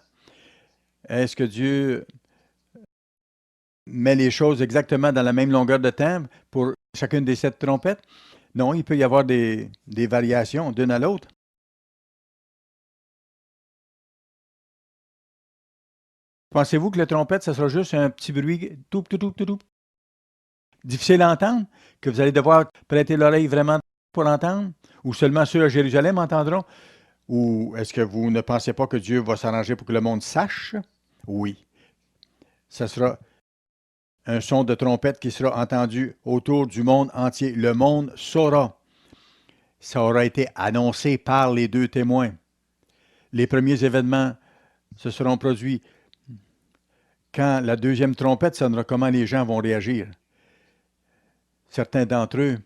Est-ce que Dieu met les choses exactement dans la même longueur de temps pour chacune des 7 trompettes? Non, il peut y avoir des variations d'une à l'autre. Pensez-vous que la trompette, ça sera juste un petit bruit tout, tout, tout, tout, tout, difficile à entendre, que vous allez devoir prêter l'oreille vraiment pour entendre? Ou seulement ceux à Jérusalem entendront? Ou est-ce que vous ne pensez pas que Dieu va s'arranger pour que le monde sache? Oui. Ça sera un son de trompette qui sera entendu autour du monde entier. Le monde saura. Ça aura été annoncé par les 2 témoins. Les premiers événements se seront produits. Quand la deuxième trompette sonnera, comment les gens vont réagir? Certains d'entre eux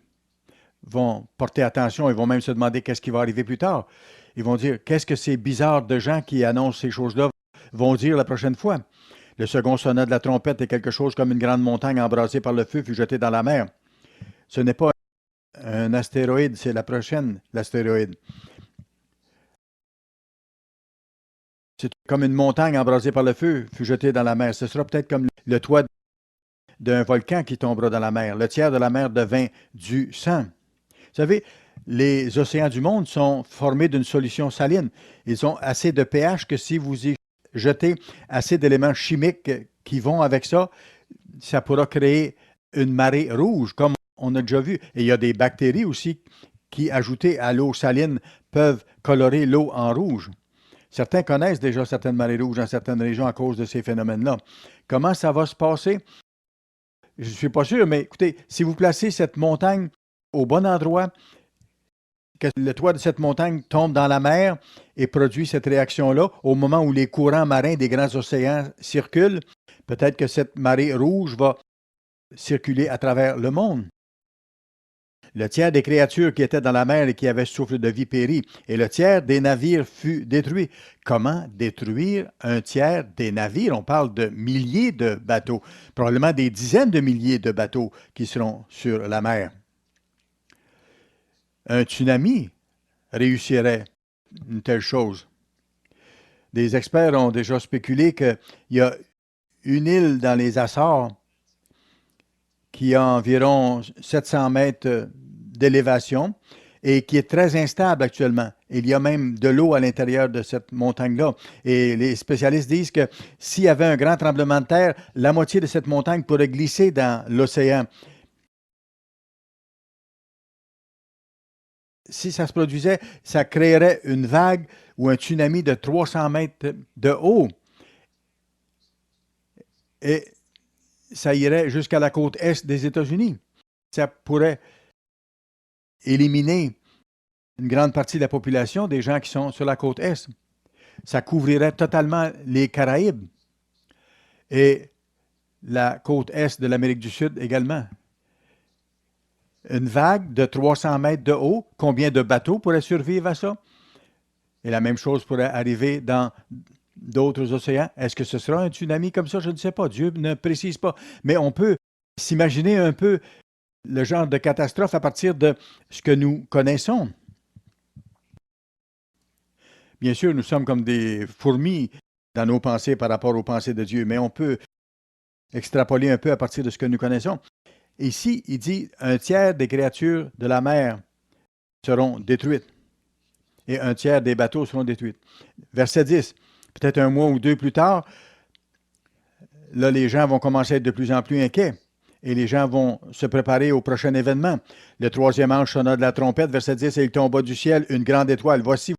vont porter attention, ils vont même se demander qu'est-ce qui va arriver plus tard. Ils vont dire, qu'est-ce que ces bizarres de gens qui annoncent ces choses-là vont dire la prochaine fois? Le second sonnet de la trompette est quelque chose comme une grande montagne embrasée par le feu fut jetée dans la mer. Ce n'est pas un astéroïde, c'est la prochaine, l'astéroïde. C'est comme une montagne embrasée par le feu fut jetée dans la mer. Ce sera peut-être comme le toit d'un volcan qui tombera dans la mer. Le tiers de la mer devint du sang. Vous savez, les océans du monde sont formés d'une solution saline. Ils ont assez de pH que si vous y jetez assez d'éléments chimiques qui vont avec ça, ça pourra créer une marée rouge, comme on a déjà vu. Et il y a des bactéries aussi qui, ajoutées à l'eau saline, peuvent colorer l'eau en rouge. Certains connaissent déjà certaines marées rouges dans certaines régions à cause de ces phénomènes-là. Comment ça va se passer? Je ne suis pas sûr, mais écoutez, si vous placez cette montagne au bon endroit, que le toit de cette montagne tombe dans la mer et produit cette réaction-là, au moment où les courants marins des grands océans circulent, peut-être que cette marée rouge va circuler à travers le monde. Le tiers des créatures qui étaient dans la mer et qui avaient souffle de vie périt, et le tiers des navires fut détruit. Comment détruire un tiers des navires? On parle de milliers de bateaux, probablement des dizaines de milliers de bateaux qui seront sur la mer. Un tsunami réussirait une telle chose. Des experts ont déjà spéculé qu'il y a une île dans les Açores qui a environ 700 mètres d'élévation et qui est très instable actuellement. Il y a même de l'eau à l'intérieur de cette montagne-là. Et les spécialistes disent que s'il y avait un grand tremblement de terre, la moitié de cette montagne pourrait glisser dans l'océan. Si ça se produisait, ça créerait une vague ou un tsunami de 300 mètres de haut. Et ça irait jusqu'à la côte est des États-Unis. Ça pourrait éliminer une grande partie de la population des gens qui sont sur la côte est. Ça couvrirait totalement les Caraïbes et la côte est de l'Amérique du Sud également. Une vague de 300 mètres de haut, combien de bateaux pourraient survivre à ça? Et la même chose pourrait arriver dans d'autres océans. Est-ce que ce sera un tsunami comme ça? Je ne sais pas. Dieu ne précise pas. Mais on peut s'imaginer un peu le genre de catastrophe à partir de ce que nous connaissons. Bien sûr, nous sommes comme des fourmis dans nos pensées par rapport aux pensées de Dieu, mais on peut extrapoler un peu à partir de ce que nous connaissons. Ici, il dit un tiers des créatures de la mer seront détruites et un tiers des bateaux seront détruits. Verset 10, peut-être un mois ou deux plus tard, là, les gens vont commencer à être de plus en plus inquiets et les gens vont se préparer au prochain événement. Le troisième ange sonna de la trompette, verset 10, et il tomba du ciel une grande étoile. Voici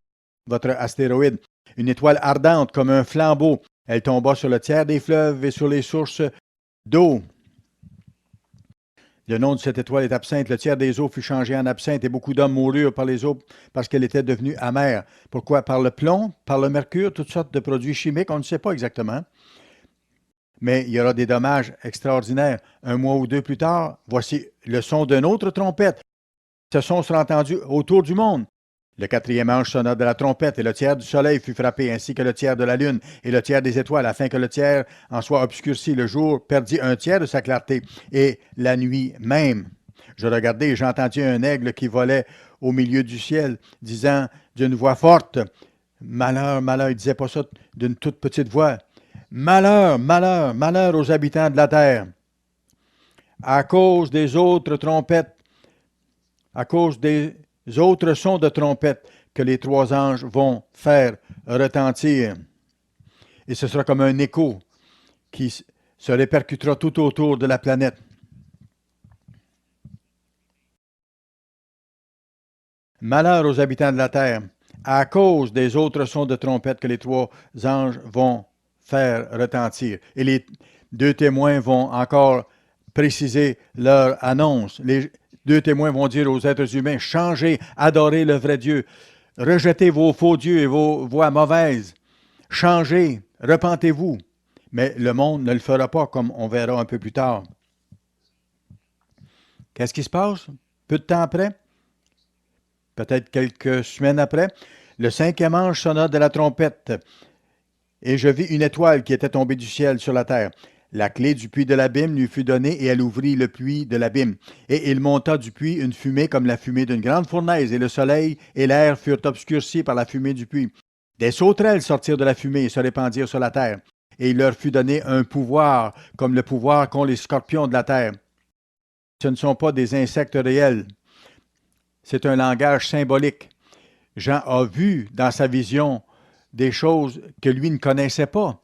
votre astéroïde, une étoile ardente comme un flambeau. Elle tomba sur le tiers des fleuves et sur les sources d'eau. Le nom de cette étoile est absinthe. Le tiers des eaux fut changé en absinthe et beaucoup d'hommes moururent par les eaux parce qu'elle était devenue amère. Pourquoi? Par le plomb, par le mercure, toutes sortes de produits chimiques, on ne sait pas exactement. Mais il y aura des dommages extraordinaires. Un mois ou deux plus tard, voici le son d'une autre trompette. Ce son sera entendu autour du monde. Le quatrième ange sonna de la trompette, et le tiers du soleil fut frappé, ainsi que le tiers de la lune, et le tiers des étoiles, afin que le tiers en soit obscurci. Le jour perdit un tiers de sa clarté, et la nuit même. Je regardai et j'entendis un aigle qui volait au milieu du ciel, disant d'une voix forte, Malheur, malheur, il ne disait pas ça d'une toute petite voix. Malheur, malheur, malheur aux habitants de la terre. À cause des autres trompettes, à cause des autres sons de trompette que les trois anges vont faire retentir. Et ce sera comme un écho qui se répercutera tout autour de la planète. Malheur aux habitants de la terre, à cause des autres sons de trompette que les trois anges vont faire retentir. Et les deux témoins vont encore préciser leur annonce. Les deux témoins vont dire aux êtres humains, changez, adorez le vrai Dieu, rejetez vos faux dieux et vos voies mauvaises, changez, repentez-vous. Mais le monde ne le fera pas, comme on verra un peu plus tard. Qu'est-ce qui se passe? Peu de temps après, peut-être quelques semaines après, le cinquième ange sonna de la trompette, et je vis une étoile qui était tombée du ciel sur la terre. La clé du puits de l'abîme lui fut donnée, et elle ouvrit le puits de l'abîme. Et il monta du puits une fumée comme la fumée d'une grande fournaise, et le soleil et l'air furent obscurcis par la fumée du puits. Des sauterelles sortirent de la fumée et se répandirent sur la terre. Et il leur fut donné un pouvoir, comme le pouvoir qu'ont les scorpions de la terre. Ce ne sont pas des insectes réels. C'est un langage symbolique. Jean a vu dans sa vision des choses que lui ne connaissait pas.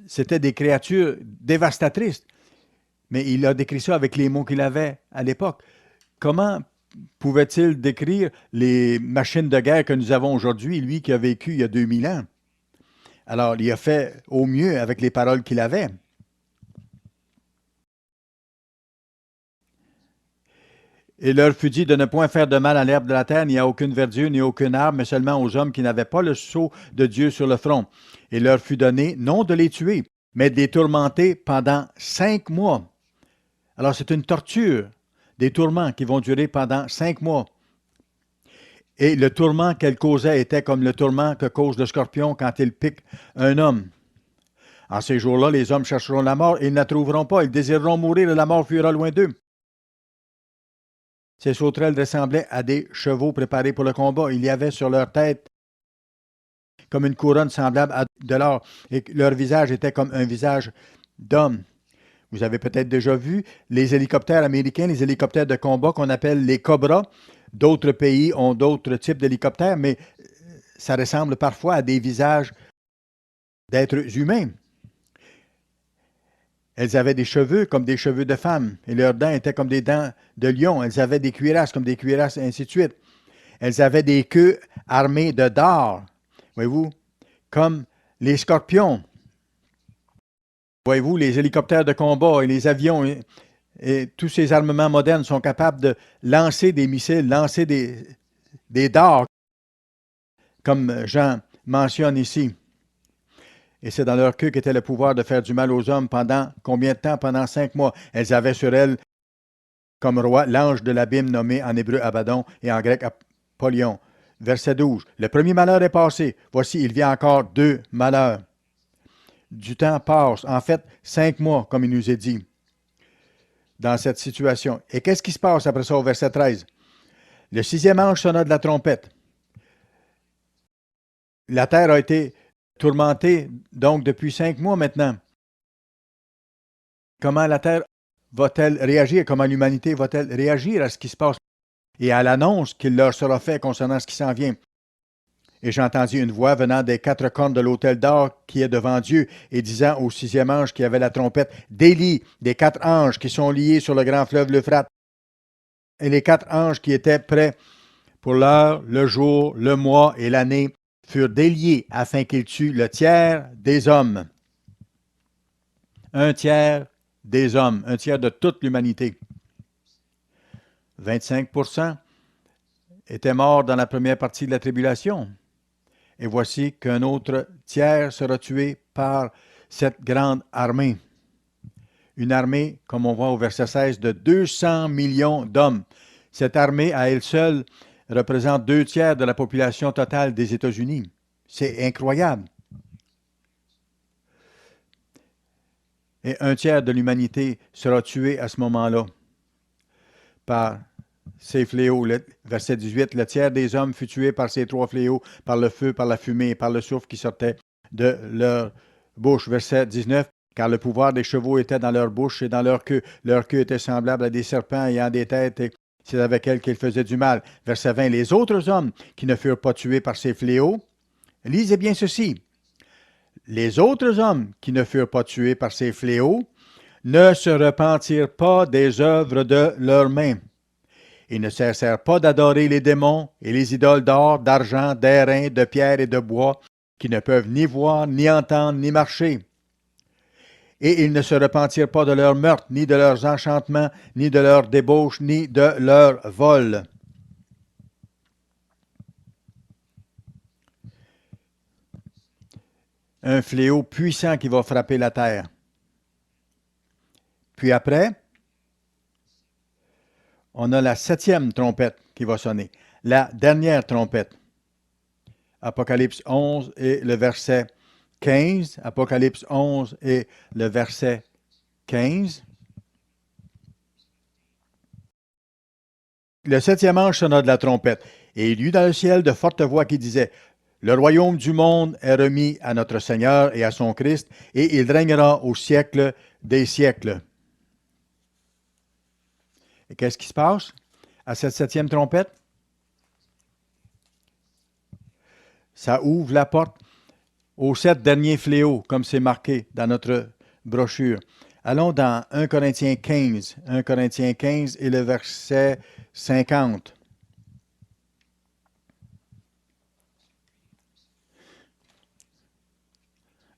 C'était des créatures dévastatrices, mais il a décrit ça avec les mots qu'il avait à l'époque. Comment pouvait-il décrire les machines de guerre que nous avons aujourd'hui, lui qui a vécu il y a 2000 ans? Alors, il a fait au mieux avec les paroles qu'il avait. Il leur fut dit de ne point faire de mal à l'herbe de la terre, ni à aucune verdure, ni à aucun arbre, mais seulement aux hommes qui n'avaient pas le sceau de Dieu sur le front. Il leur fut donné, non de les tuer, mais de les tourmenter pendant 5 mois. Alors c'est une torture, des tourments qui vont durer pendant 5 mois. Et le tourment qu'elle causait était comme le tourment que cause le scorpion quand il pique un homme. En ces jours-là, les hommes chercheront la mort et ils ne la trouveront pas. Ils désireront mourir et la mort fuira loin d'eux. Ces sauterelles ressemblaient à des chevaux préparés pour le combat. Il y avait sur leur tête comme une couronne semblable à de l'or, et leur visage était comme un visage d'homme. Vous avez peut-être déjà vu les hélicoptères américains, les hélicoptères de combat qu'on appelle les Cobras. D'autres pays ont d'autres types d'hélicoptères, mais ça ressemble parfois à des visages d'êtres humains. Elles avaient des cheveux comme des cheveux de femmes, et leurs dents étaient comme des dents de lion. Elles avaient des cuirasses comme des cuirasses, et ainsi de suite. Elles avaient des queues armées de dards, voyez-vous, comme les scorpions. Voyez-vous, les hélicoptères de combat et les avions et tous ces armements modernes sont capables de lancer des missiles, lancer des dards, comme Jean mentionne ici. Et c'est dans leur queue qu'était le pouvoir de faire du mal aux hommes pendant combien de temps? Pendant 5 mois. Elles avaient sur elles comme roi l'ange de l'abîme nommé en hébreu Abaddon et en grec Apollyon. Verset 12. Le premier malheur est passé. Voici, il vient encore 2 malheurs. Du temps passe. En fait, 5 mois, comme il nous est dit, dans cette situation. Et qu'est-ce qui se passe après ça au verset 13? Le 6e ange sonna de la trompette. La terre a été tourmentée, donc, depuis 5 mois maintenant. Comment la terre va-t-elle réagir? Comment l'humanité va-t-elle réagir à ce qui se passe et à l'annonce qu'il leur sera faite concernant ce qui s'en vient? Et j'ai entendu une voix venant des 4 cornes de l'autel d'or qui est devant Dieu et disant au 6e ange qui avait la trompette, délie des 4 anges qui sont liés sur le grand fleuve l'Euphrate. Et les 4 anges qui étaient prêts pour l'heure, le jour, le mois et l'année furent déliés afin qu'ils tuent le tiers des hommes. Un tiers des hommes, un tiers de toute l'humanité. 25% étaient morts dans la première partie de la tribulation. Et voici qu'un autre tiers sera tué par cette grande armée. Une armée, comme on voit au verset 16, de 200 millions d'hommes. Cette armée, à elle seule, représente 2 tiers de la population totale des États-Unis. C'est incroyable. Et un tiers de l'humanité sera tué à ce moment-là par ces fléaux. Verset 18, le tiers des hommes fut tué par ces trois fléaux, par le feu, par la fumée et par le souffle qui sortait de leur bouche. Verset 19, car le pouvoir des chevaux était dans leur bouche et dans leur queue. Leur queue était semblable à des serpents ayant des têtes et c'est avec elles qu'ils faisaient du mal. Verset 20, les autres hommes qui ne furent pas tués par ces fléaux, lisez bien ceci, les autres hommes qui ne furent pas tués par ces fléaux ne se repentirent pas des œuvres de leurs mains. Ils ne cessèrent pas d'adorer les démons et les idoles d'or, d'argent, d'airain, de pierre et de bois, qui ne peuvent ni voir, ni entendre, ni marcher. Et ils ne se repentirent pas de leurs meurtres, ni de leurs enchantements, ni de leurs débauches, ni de leurs vols. Un fléau puissant qui va frapper la terre. Puis après, on a la 7e trompette qui va sonner. La dernière trompette. Apocalypse 11 et le verset 15. Apocalypse 11 et le verset 15. Le 7e ange sonna de la trompette, et il y eut dans le ciel de fortes voix qui disaient, le royaume du monde est remis à notre Seigneur et à son Christ, et il régnera au siècle des siècles. Et qu'est-ce qui se passe à cette 7e trompette? Ça ouvre la porte aux 7 derniers fléaux, comme c'est marqué dans notre brochure. Allons dans 1 Corinthiens 15. 1 Corinthiens 15 et le verset 50.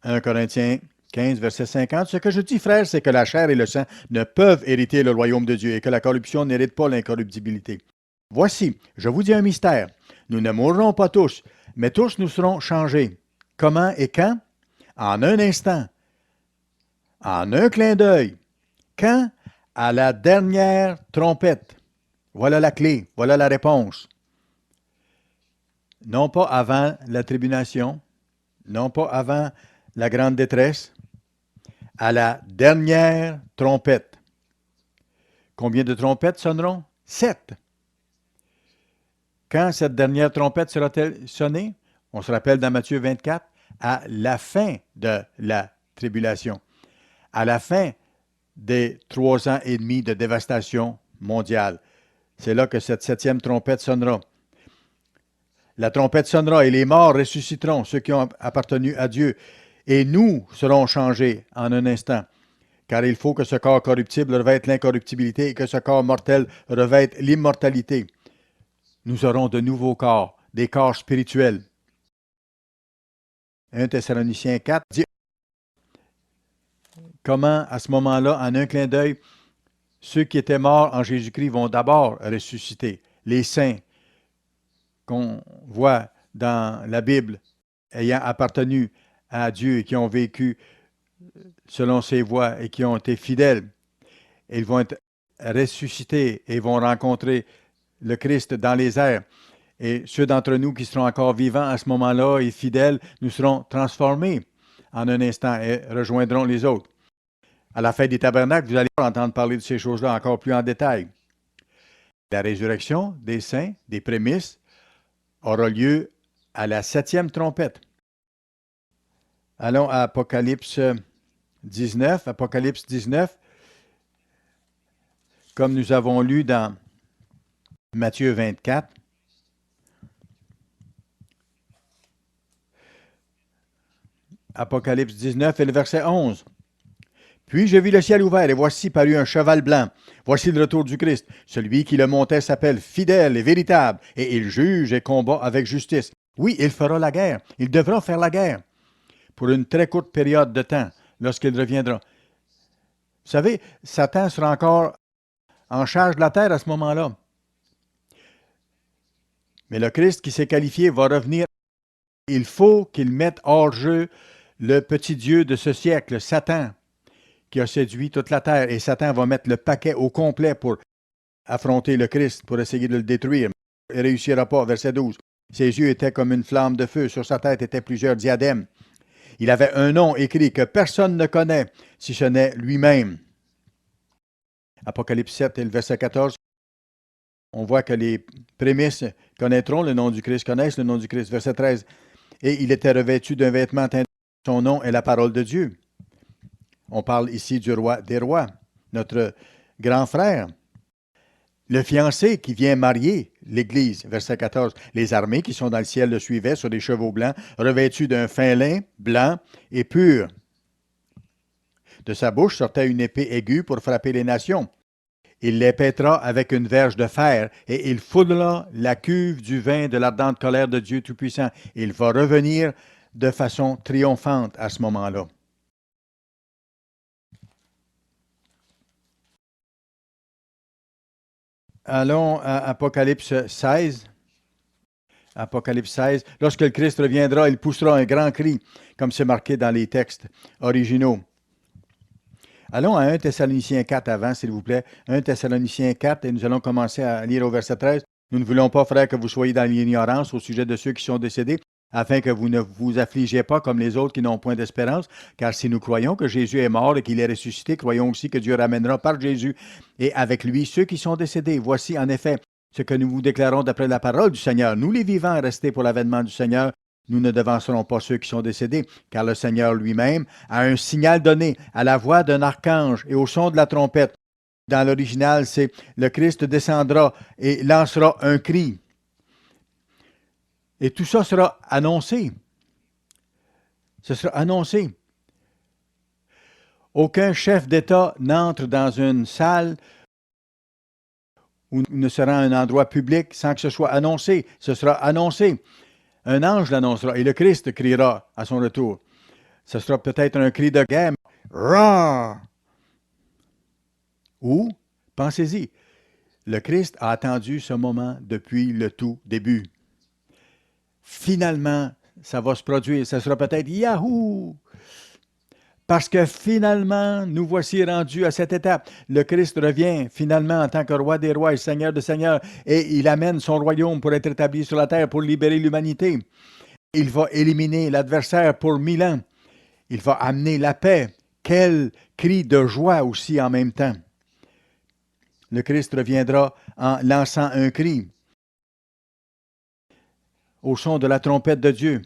« 1 Corinthiens 15, verset 50. Ce que je dis, frère, c'est que la chair et le sang ne peuvent hériter le royaume de Dieu et que la corruption n'hérite pas l'incorruptibilité. Voici, je vous dis un mystère. Nous ne mourrons pas tous, mais tous nous serons changés. Comment et quand? En un instant, en un clin d'œil. Quand? À la dernière trompette. Voilà la clé, voilà la réponse. Non pas avant la tribulation, non pas avant la grande détresse, à la dernière trompette. Combien de trompettes sonneront? 7. Quand cette dernière trompette sera-t-elle sonnée? On se rappelle dans Matthieu 24, à la fin de la tribulation, à la fin des 3 ans et demi de dévastation mondiale. C'est là que cette 7e trompette sonnera. La trompette sonnera et les morts ressusciteront, ceux qui ont appartenu à Dieu, et nous serons changés en un instant. Car il faut que ce corps corruptible revête l'incorruptibilité et que ce corps mortel revête l'immortalité. Nous aurons de nouveaux corps, des corps spirituels. 1 Thessaloniciens 4 dit comment, à ce moment-là, en un clin d'œil, ceux qui étaient morts en Jésus-Christ vont d'abord ressusciter. Les saints qu'on voit dans la Bible ayant appartenu à Dieu et qui ont vécu selon ses voies et qui ont été fidèles, ils vont être ressuscités et vont rencontrer le Christ dans les airs. Et ceux d'entre nous qui seront encore vivants à ce moment-là et fidèles, nous serons transformés en un instant et rejoindrons les autres. À la fête des tabernacles, vous allez entendre parler de ces choses-là encore plus en détail. La résurrection des saints, des prémices, aura lieu à la 7e trompette. Allons à Apocalypse 19. Apocalypse 19, comme nous avons lu dans Matthieu 24. Apocalypse 19 et le verset 11. Puis je vis le ciel ouvert, et voici parut un cheval blanc. Voici le retour du Christ. Celui qui le montait s'appelle fidèle et véritable, et il juge et combat avec justice. Oui, il fera la guerre. Il devra faire la guerre pour une très courte période de temps lorsqu'il reviendra. Vous savez, Satan sera encore en charge de la terre à ce moment-là. Mais le Christ qui s'est qualifié va revenir. Il faut qu'il mette hors jeu le petit Dieu de ce siècle, Satan, qui a séduit toute la terre. Et Satan va mettre le paquet au complet pour affronter le Christ, pour essayer de le détruire. Il ne réussira pas. Verset 12. Ses yeux étaient comme une flamme de feu. Sur sa tête étaient plusieurs diadèmes. Il avait un nom écrit que personne ne connaît, si ce n'est lui-même. Apocalypse 7 et le verset 14. On voit que les prémices connaîtront le nom du Christ, connaissent le nom du Christ. Verset 13. Et il était revêtu d'un vêtement teinté. Son nom est la parole de Dieu. On parle ici du roi des rois, notre grand frère. Le fiancé qui vient marier l'Église, verset 14. Les armées qui sont dans le ciel le suivaient sur des chevaux blancs, revêtus d'un fin lin blanc et pur. De sa bouche sortait une épée aiguë pour frapper les nations. Il les pètera avec une verge de fer, et il foulera la cuve du vin de l'ardente colère de Dieu Tout-Puissant. Il va revenir de façon triomphante à ce moment-là. Allons à Apocalypse 16. Apocalypse 16. Lorsque le Christ reviendra, il poussera un grand cri, comme c'est marqué dans les textes originaux. Allons à 1 Thessaloniciens 4 avant, s'il vous plaît. 1 Thessaloniciens 4, et nous allons commencer à lire au verset 13. Nous ne voulons pas, frères, que vous soyez dans l'ignorance au sujet de ceux qui sont décédés, afin que vous ne vous affligiez pas comme les autres qui n'ont point d'espérance. Car si nous croyons que Jésus est mort et qu'il est ressuscité, croyons aussi que Dieu ramènera par Jésus et avec lui ceux qui sont décédés. Voici en effet ce que nous vous déclarons d'après la parole du Seigneur. Nous les vivants restés pour l'avènement du Seigneur, nous ne devancerons pas ceux qui sont décédés, car le Seigneur lui-même a un signal donné à la voix d'un archange et au son de la trompette. Dans l'original, c'est le Christ descendra et lancera un cri. Et tout ça sera annoncé. Ce sera annoncé. Aucun chef d'État n'entre dans une salle ou ne sera un endroit public sans que ce soit annoncé. Ce sera annoncé. Un ange l'annoncera et le Christ criera à son retour. Ce sera peut-être un cri de guerre. Rah! Ou, pensez-y, le Christ a attendu ce moment depuis le tout début. Finalement, ça va se produire. Ça sera peut-être Yahoo! Parce que finalement, nous voici rendus à cette étape. Le Christ revient finalement en tant que roi des rois et seigneur de seigneurs, et il amène son royaume pour être établi sur la terre, pour libérer l'humanité. Il va éliminer l'adversaire pour 1000 ans. Il va amener la paix. Quel cri de joie aussi en même temps. Le Christ reviendra en lançant un cri au son de la trompette de Dieu.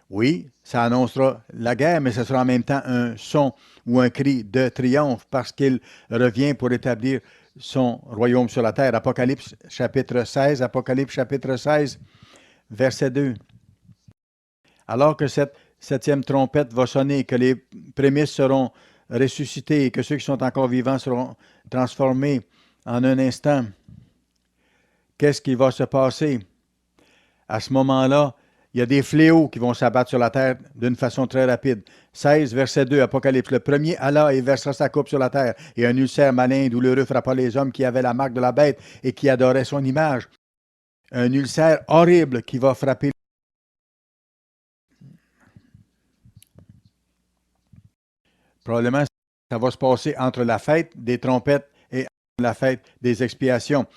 Oui, ça annoncera la guerre, mais ce sera en même temps un son ou un cri de triomphe parce qu'il revient pour établir son royaume sur la terre. Apocalypse chapitre 16, Apocalypse chapitre 16, verset 2. Alors que cette septième trompette va sonner, que les prémices seront ressuscités et que ceux qui sont encore vivants seront transformés en un instant, qu'est-ce qui va se passer? À ce moment-là, il y a des fléaux qui vont s'abattre sur la terre d'une façon très rapide. 16, verset 2, Apocalypse. Le premier alla et versa sa coupe sur la terre, et un ulcère malin et douloureux frappa les hommes qui avaient la marque de la bête et qui adoraient son image. Un ulcère horrible qui va frapper. Probablement, ça va se passer entre la fête des trompettes et la fête des expiations.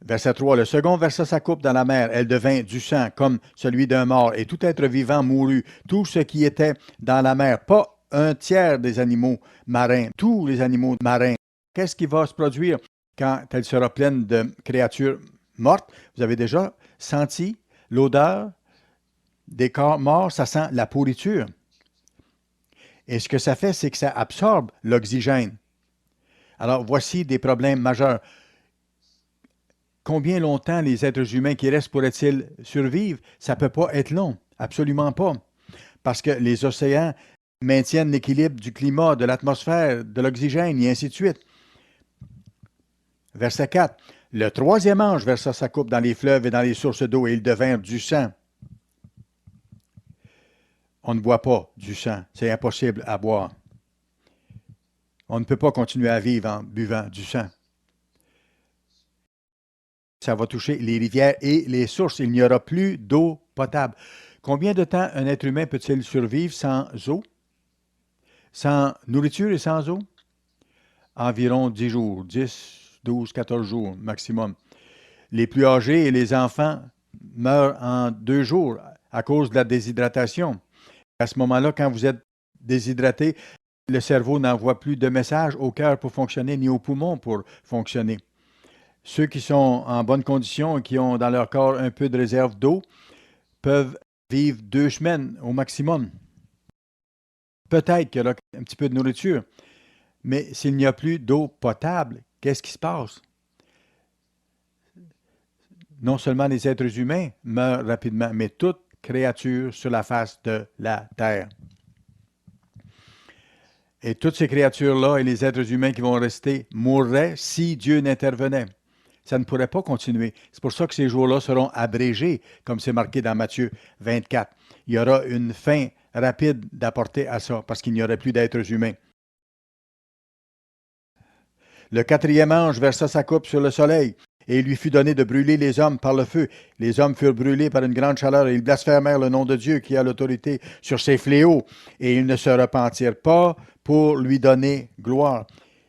Verset 3. Le second versa sa coupe dans la mer. Elle devint du sang, comme celui d'un mort, et tout être vivant mourut. Tout ce qui était dans la mer, pas un tiers des animaux marins, tous les animaux marins. Qu'est-ce qui va se produire quand elle sera pleine de créatures mortes? Vous avez déjà senti l'odeur des corps morts? Ça sent la pourriture. Et ce que ça fait, c'est que ça absorbe l'oxygène. Alors, voici des problèmes majeurs. Combien longtemps les êtres humains qui restent pourraient-ils survivre? Ça ne peut pas être long, absolument pas. Parce que les océans maintiennent l'équilibre du climat, de l'atmosphère, de l'oxygène, et ainsi de suite. Verset 4. Le troisième ange versa sa coupe dans les fleuves et dans les sources d'eau, et ils devinrent du sang. On ne boit pas du sang, c'est impossible à boire. On ne peut pas continuer à vivre en buvant du sang. Ça va toucher les rivières et les sources. Il n'y aura plus d'eau potable. Combien de temps un être humain peut-il survivre sans eau? Sans nourriture et sans eau? Environ 10 jours, 10, 12, 14 jours maximum. Les plus âgés et les enfants meurent en 2 jours à cause de la déshydratation. À ce moment-là, quand vous êtes déshydraté, le cerveau n'envoie plus de messages au cœur pour fonctionner, ni aux poumons pour fonctionner. Ceux qui sont en bonne condition et qui ont dans leur corps un peu de réserve d'eau peuvent vivre 2 semaines au maximum. Peut-être qu'il y aura un petit peu de nourriture, mais s'il n'y a plus d'eau potable, qu'est-ce qui se passe? Non seulement les êtres humains meurent rapidement, mais toute créature sur la face de la terre. Et toutes ces créatures-là et les êtres humains qui vont rester mourraient si Dieu n'intervenait. Ça ne pourrait pas continuer. C'est pour ça que ces jours-là seront abrégés, comme c'est marqué dans Matthieu 24. Il y aura une fin rapide d'apporter à ça, parce qu'il n'y aurait plus d'êtres humains. Le quatrième ange versa sa coupe sur le soleil, et il lui fut donné de brûler les hommes par le feu. Les hommes furent brûlés par une grande chaleur, et ils blasphémèrent le nom de Dieu qui a l'autorité sur ces fléaux, et ils ne se repentirent pas pour lui donner gloire.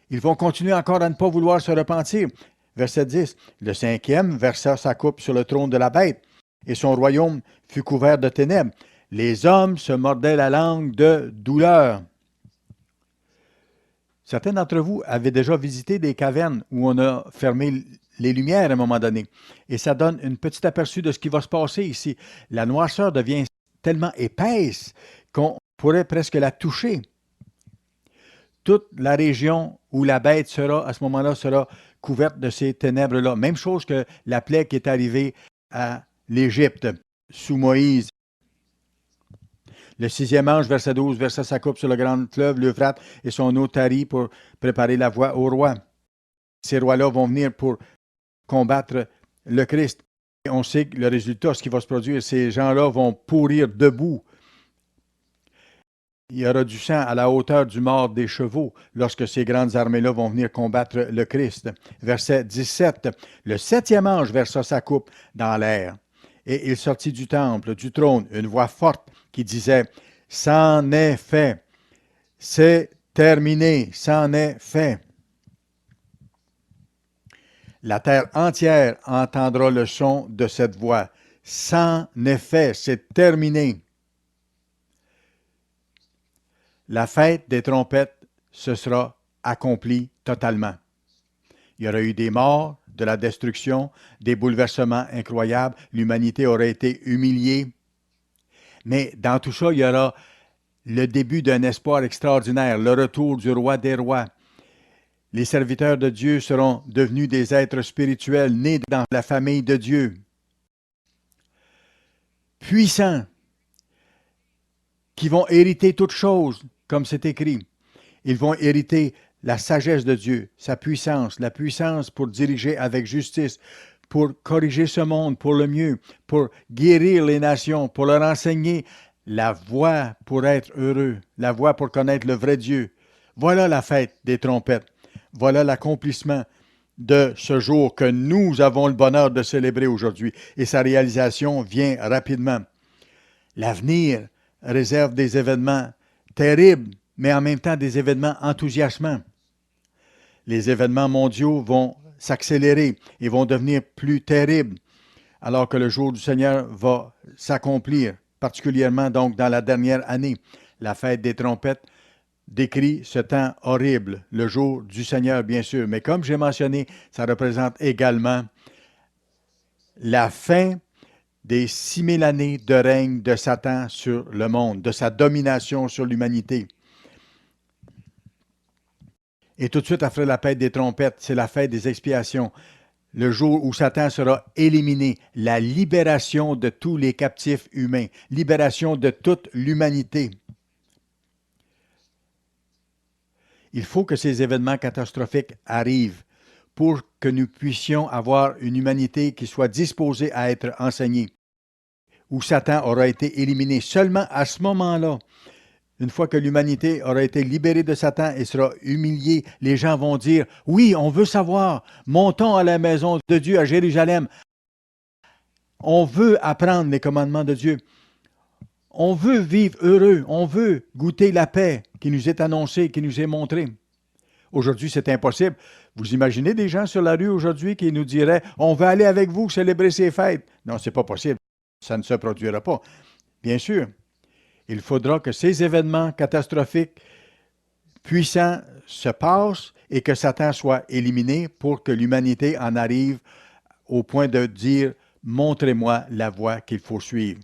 Ils vont continuer encore à ne pas vouloir se repentir. Verset 10. Le cinquième versa sa coupe sur le trône de la bête, et son royaume fut couvert de ténèbres. Les hommes se mordaient la langue de douleur. Certains d'entre vous avaient déjà visité des cavernes où on a fermé les lumières à un moment donné. Et ça donne un petit aperçu de ce qui va se passer ici. La noirceur devient tellement épaisse qu'on pourrait presque la toucher. Toute la région où la bête sera, à ce moment-là, sera couverte de ces ténèbres-là. Même chose que la plaie qui est arrivée à l'Égypte sous Moïse. Le sixième ange, verset 12, versa sa coupe sur le grand fleuve, l'Euphrate, et son eau tarit pour préparer la voie au roi. Ces rois-là vont venir pour combattre le Christ. Et on sait que le résultat, ce qui va se produire, ces gens-là vont pourrir debout. Il y aura du sang à la hauteur du mort des chevaux lorsque ces grandes armées-là vont venir combattre le Christ. Verset 17. Le septième ange versa sa coupe dans l'air. Et il sortit du temple, du trône, une voix forte qui disait « C'en est fait, c'est terminé, c'en est fait. » La terre entière entendra le son de cette voix. « C'en est fait, c'est terminé. » La fête des trompettes se sera accomplie totalement. Il y aura eu des morts, de la destruction, des bouleversements incroyables. L'humanité aurait été humiliée. Mais dans tout ça, il y aura le début d'un espoir extraordinaire, le retour du roi des rois. Les serviteurs de Dieu seront devenus des êtres spirituels nés dans la famille de Dieu. Puissants, qui vont hériter toutes choses, comme c'est écrit. Ils vont hériter la sagesse de Dieu, sa puissance, la puissance pour diriger avec justice, pour corriger ce monde pour le mieux, pour guérir les nations, pour leur enseigner la voie pour être heureux, la voie pour connaître le vrai Dieu. Voilà la fête des trompettes. Voilà l'accomplissement de ce jour que nous avons le bonheur de célébrer aujourd'hui. Et sa réalisation vient rapidement. L'avenir réserve des événements terribles, mais en même temps des événements enthousiasmants. Les événements mondiaux vont s'accélérer et vont devenir plus terribles, alors que le jour du Seigneur va s'accomplir, particulièrement donc dans la dernière année. La fête des trompettes décrit ce temps horrible, le jour du Seigneur, bien sûr. Mais comme j'ai mentionné, ça représente également la fin des 6000 années de règne de Satan sur le monde, de sa domination sur l'humanité. Et tout de suite après la fête des trompettes, c'est la fête des expiations, le jour où Satan sera éliminé, la libération de tous les captifs humains, libération de toute l'humanité. Il faut que ces événements catastrophiques arrivent pour que nous puissions avoir une humanité qui soit disposée à être enseignée, où Satan aura été éliminé. Seulement à ce moment-là, une fois que l'humanité aura été libérée de Satan et sera humiliée, les gens vont dire, « Oui, on veut savoir, montons à la maison de Dieu à Jérusalem. On veut apprendre les commandements de Dieu. On veut vivre heureux, on veut goûter la paix qui nous est annoncée, qui nous est montrée. » Aujourd'hui, c'est impossible. Vous imaginez des gens sur la rue aujourd'hui qui nous diraient, « On veut aller avec vous célébrer ces fêtes. » Non, ce n'est pas possible. Ça ne se produira pas. Bien sûr. Il faudra que ces événements catastrophiques puissants se passe et que Satan soit éliminé pour que l'humanité en arrive au point de dire « Montrez-moi la voie qu'il faut suivre.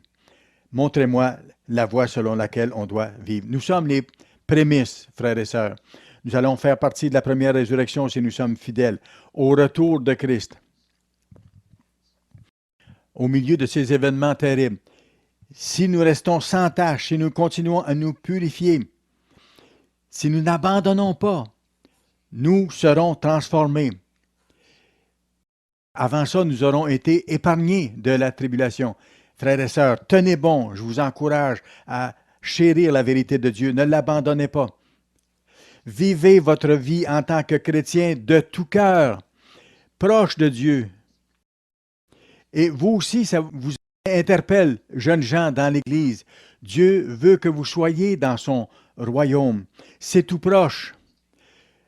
Montrez-moi la voie selon laquelle on doit vivre. » Nous sommes les prémices, frères et sœurs. Nous allons faire partie de la première résurrection si nous sommes fidèles au retour de Christ. Au milieu de ces événements terribles, si nous restons sans tâche, si nous continuons à nous purifier, si nous n'abandonnons pas, nous serons transformés. Avant ça, nous aurons été épargnés de la tribulation. Frères et sœurs, tenez bon, je vous encourage à chérir la vérité de Dieu, ne l'abandonnez pas. Vivez votre vie en tant que chrétien de tout cœur, proche de Dieu. Et vous aussi, ça vous interpelle, jeunes gens dans l'Église. Dieu veut que vous soyez dans son royaume. C'est tout proche.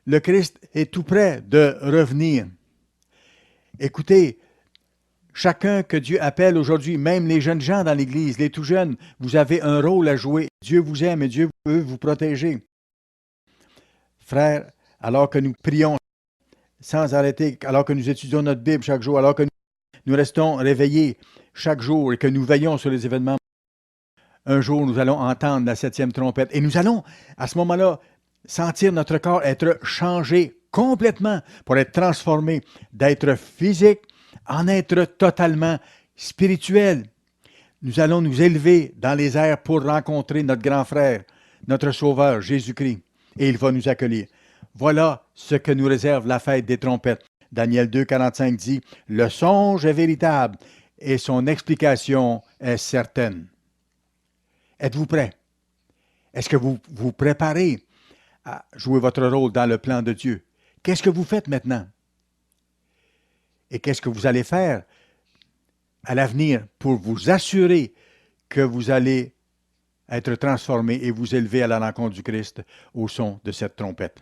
Le Christ est tout près de revenir. Écoutez, chacun que Dieu appelle aujourd'hui, même les jeunes gens dans l'Église, les tout jeunes, vous avez un rôle à jouer. Dieu vous aime et Dieu veut vous protéger. Frères, alors que nous prions sans arrêter, alors que nous étudions notre Bible chaque jour, alors que nous restons réveillés chaque jour et que nous veillons sur les événements, un jour nous allons entendre la 7e trompette et nous allons, à ce moment-là, sentir notre corps être changé complètement pour être transformé d'être physique en être totalement spirituel. Nous allons nous élever dans les airs pour rencontrer notre grand frère, notre Sauveur, Jésus-Christ, et il va nous accueillir. Voilà ce que nous réserve la fête des trompettes. Daniel 2, 45 dit, « Le songe est véritable et son explication est certaine. » Êtes-vous prêts? Est-ce que vous vous préparez à jouer votre rôle dans le plan de Dieu? Qu'est-ce que vous faites maintenant? Et qu'est-ce que vous allez faire à l'avenir pour vous assurer que vous allez être transformé et vous élever à la rencontre du Christ au son de cette trompette?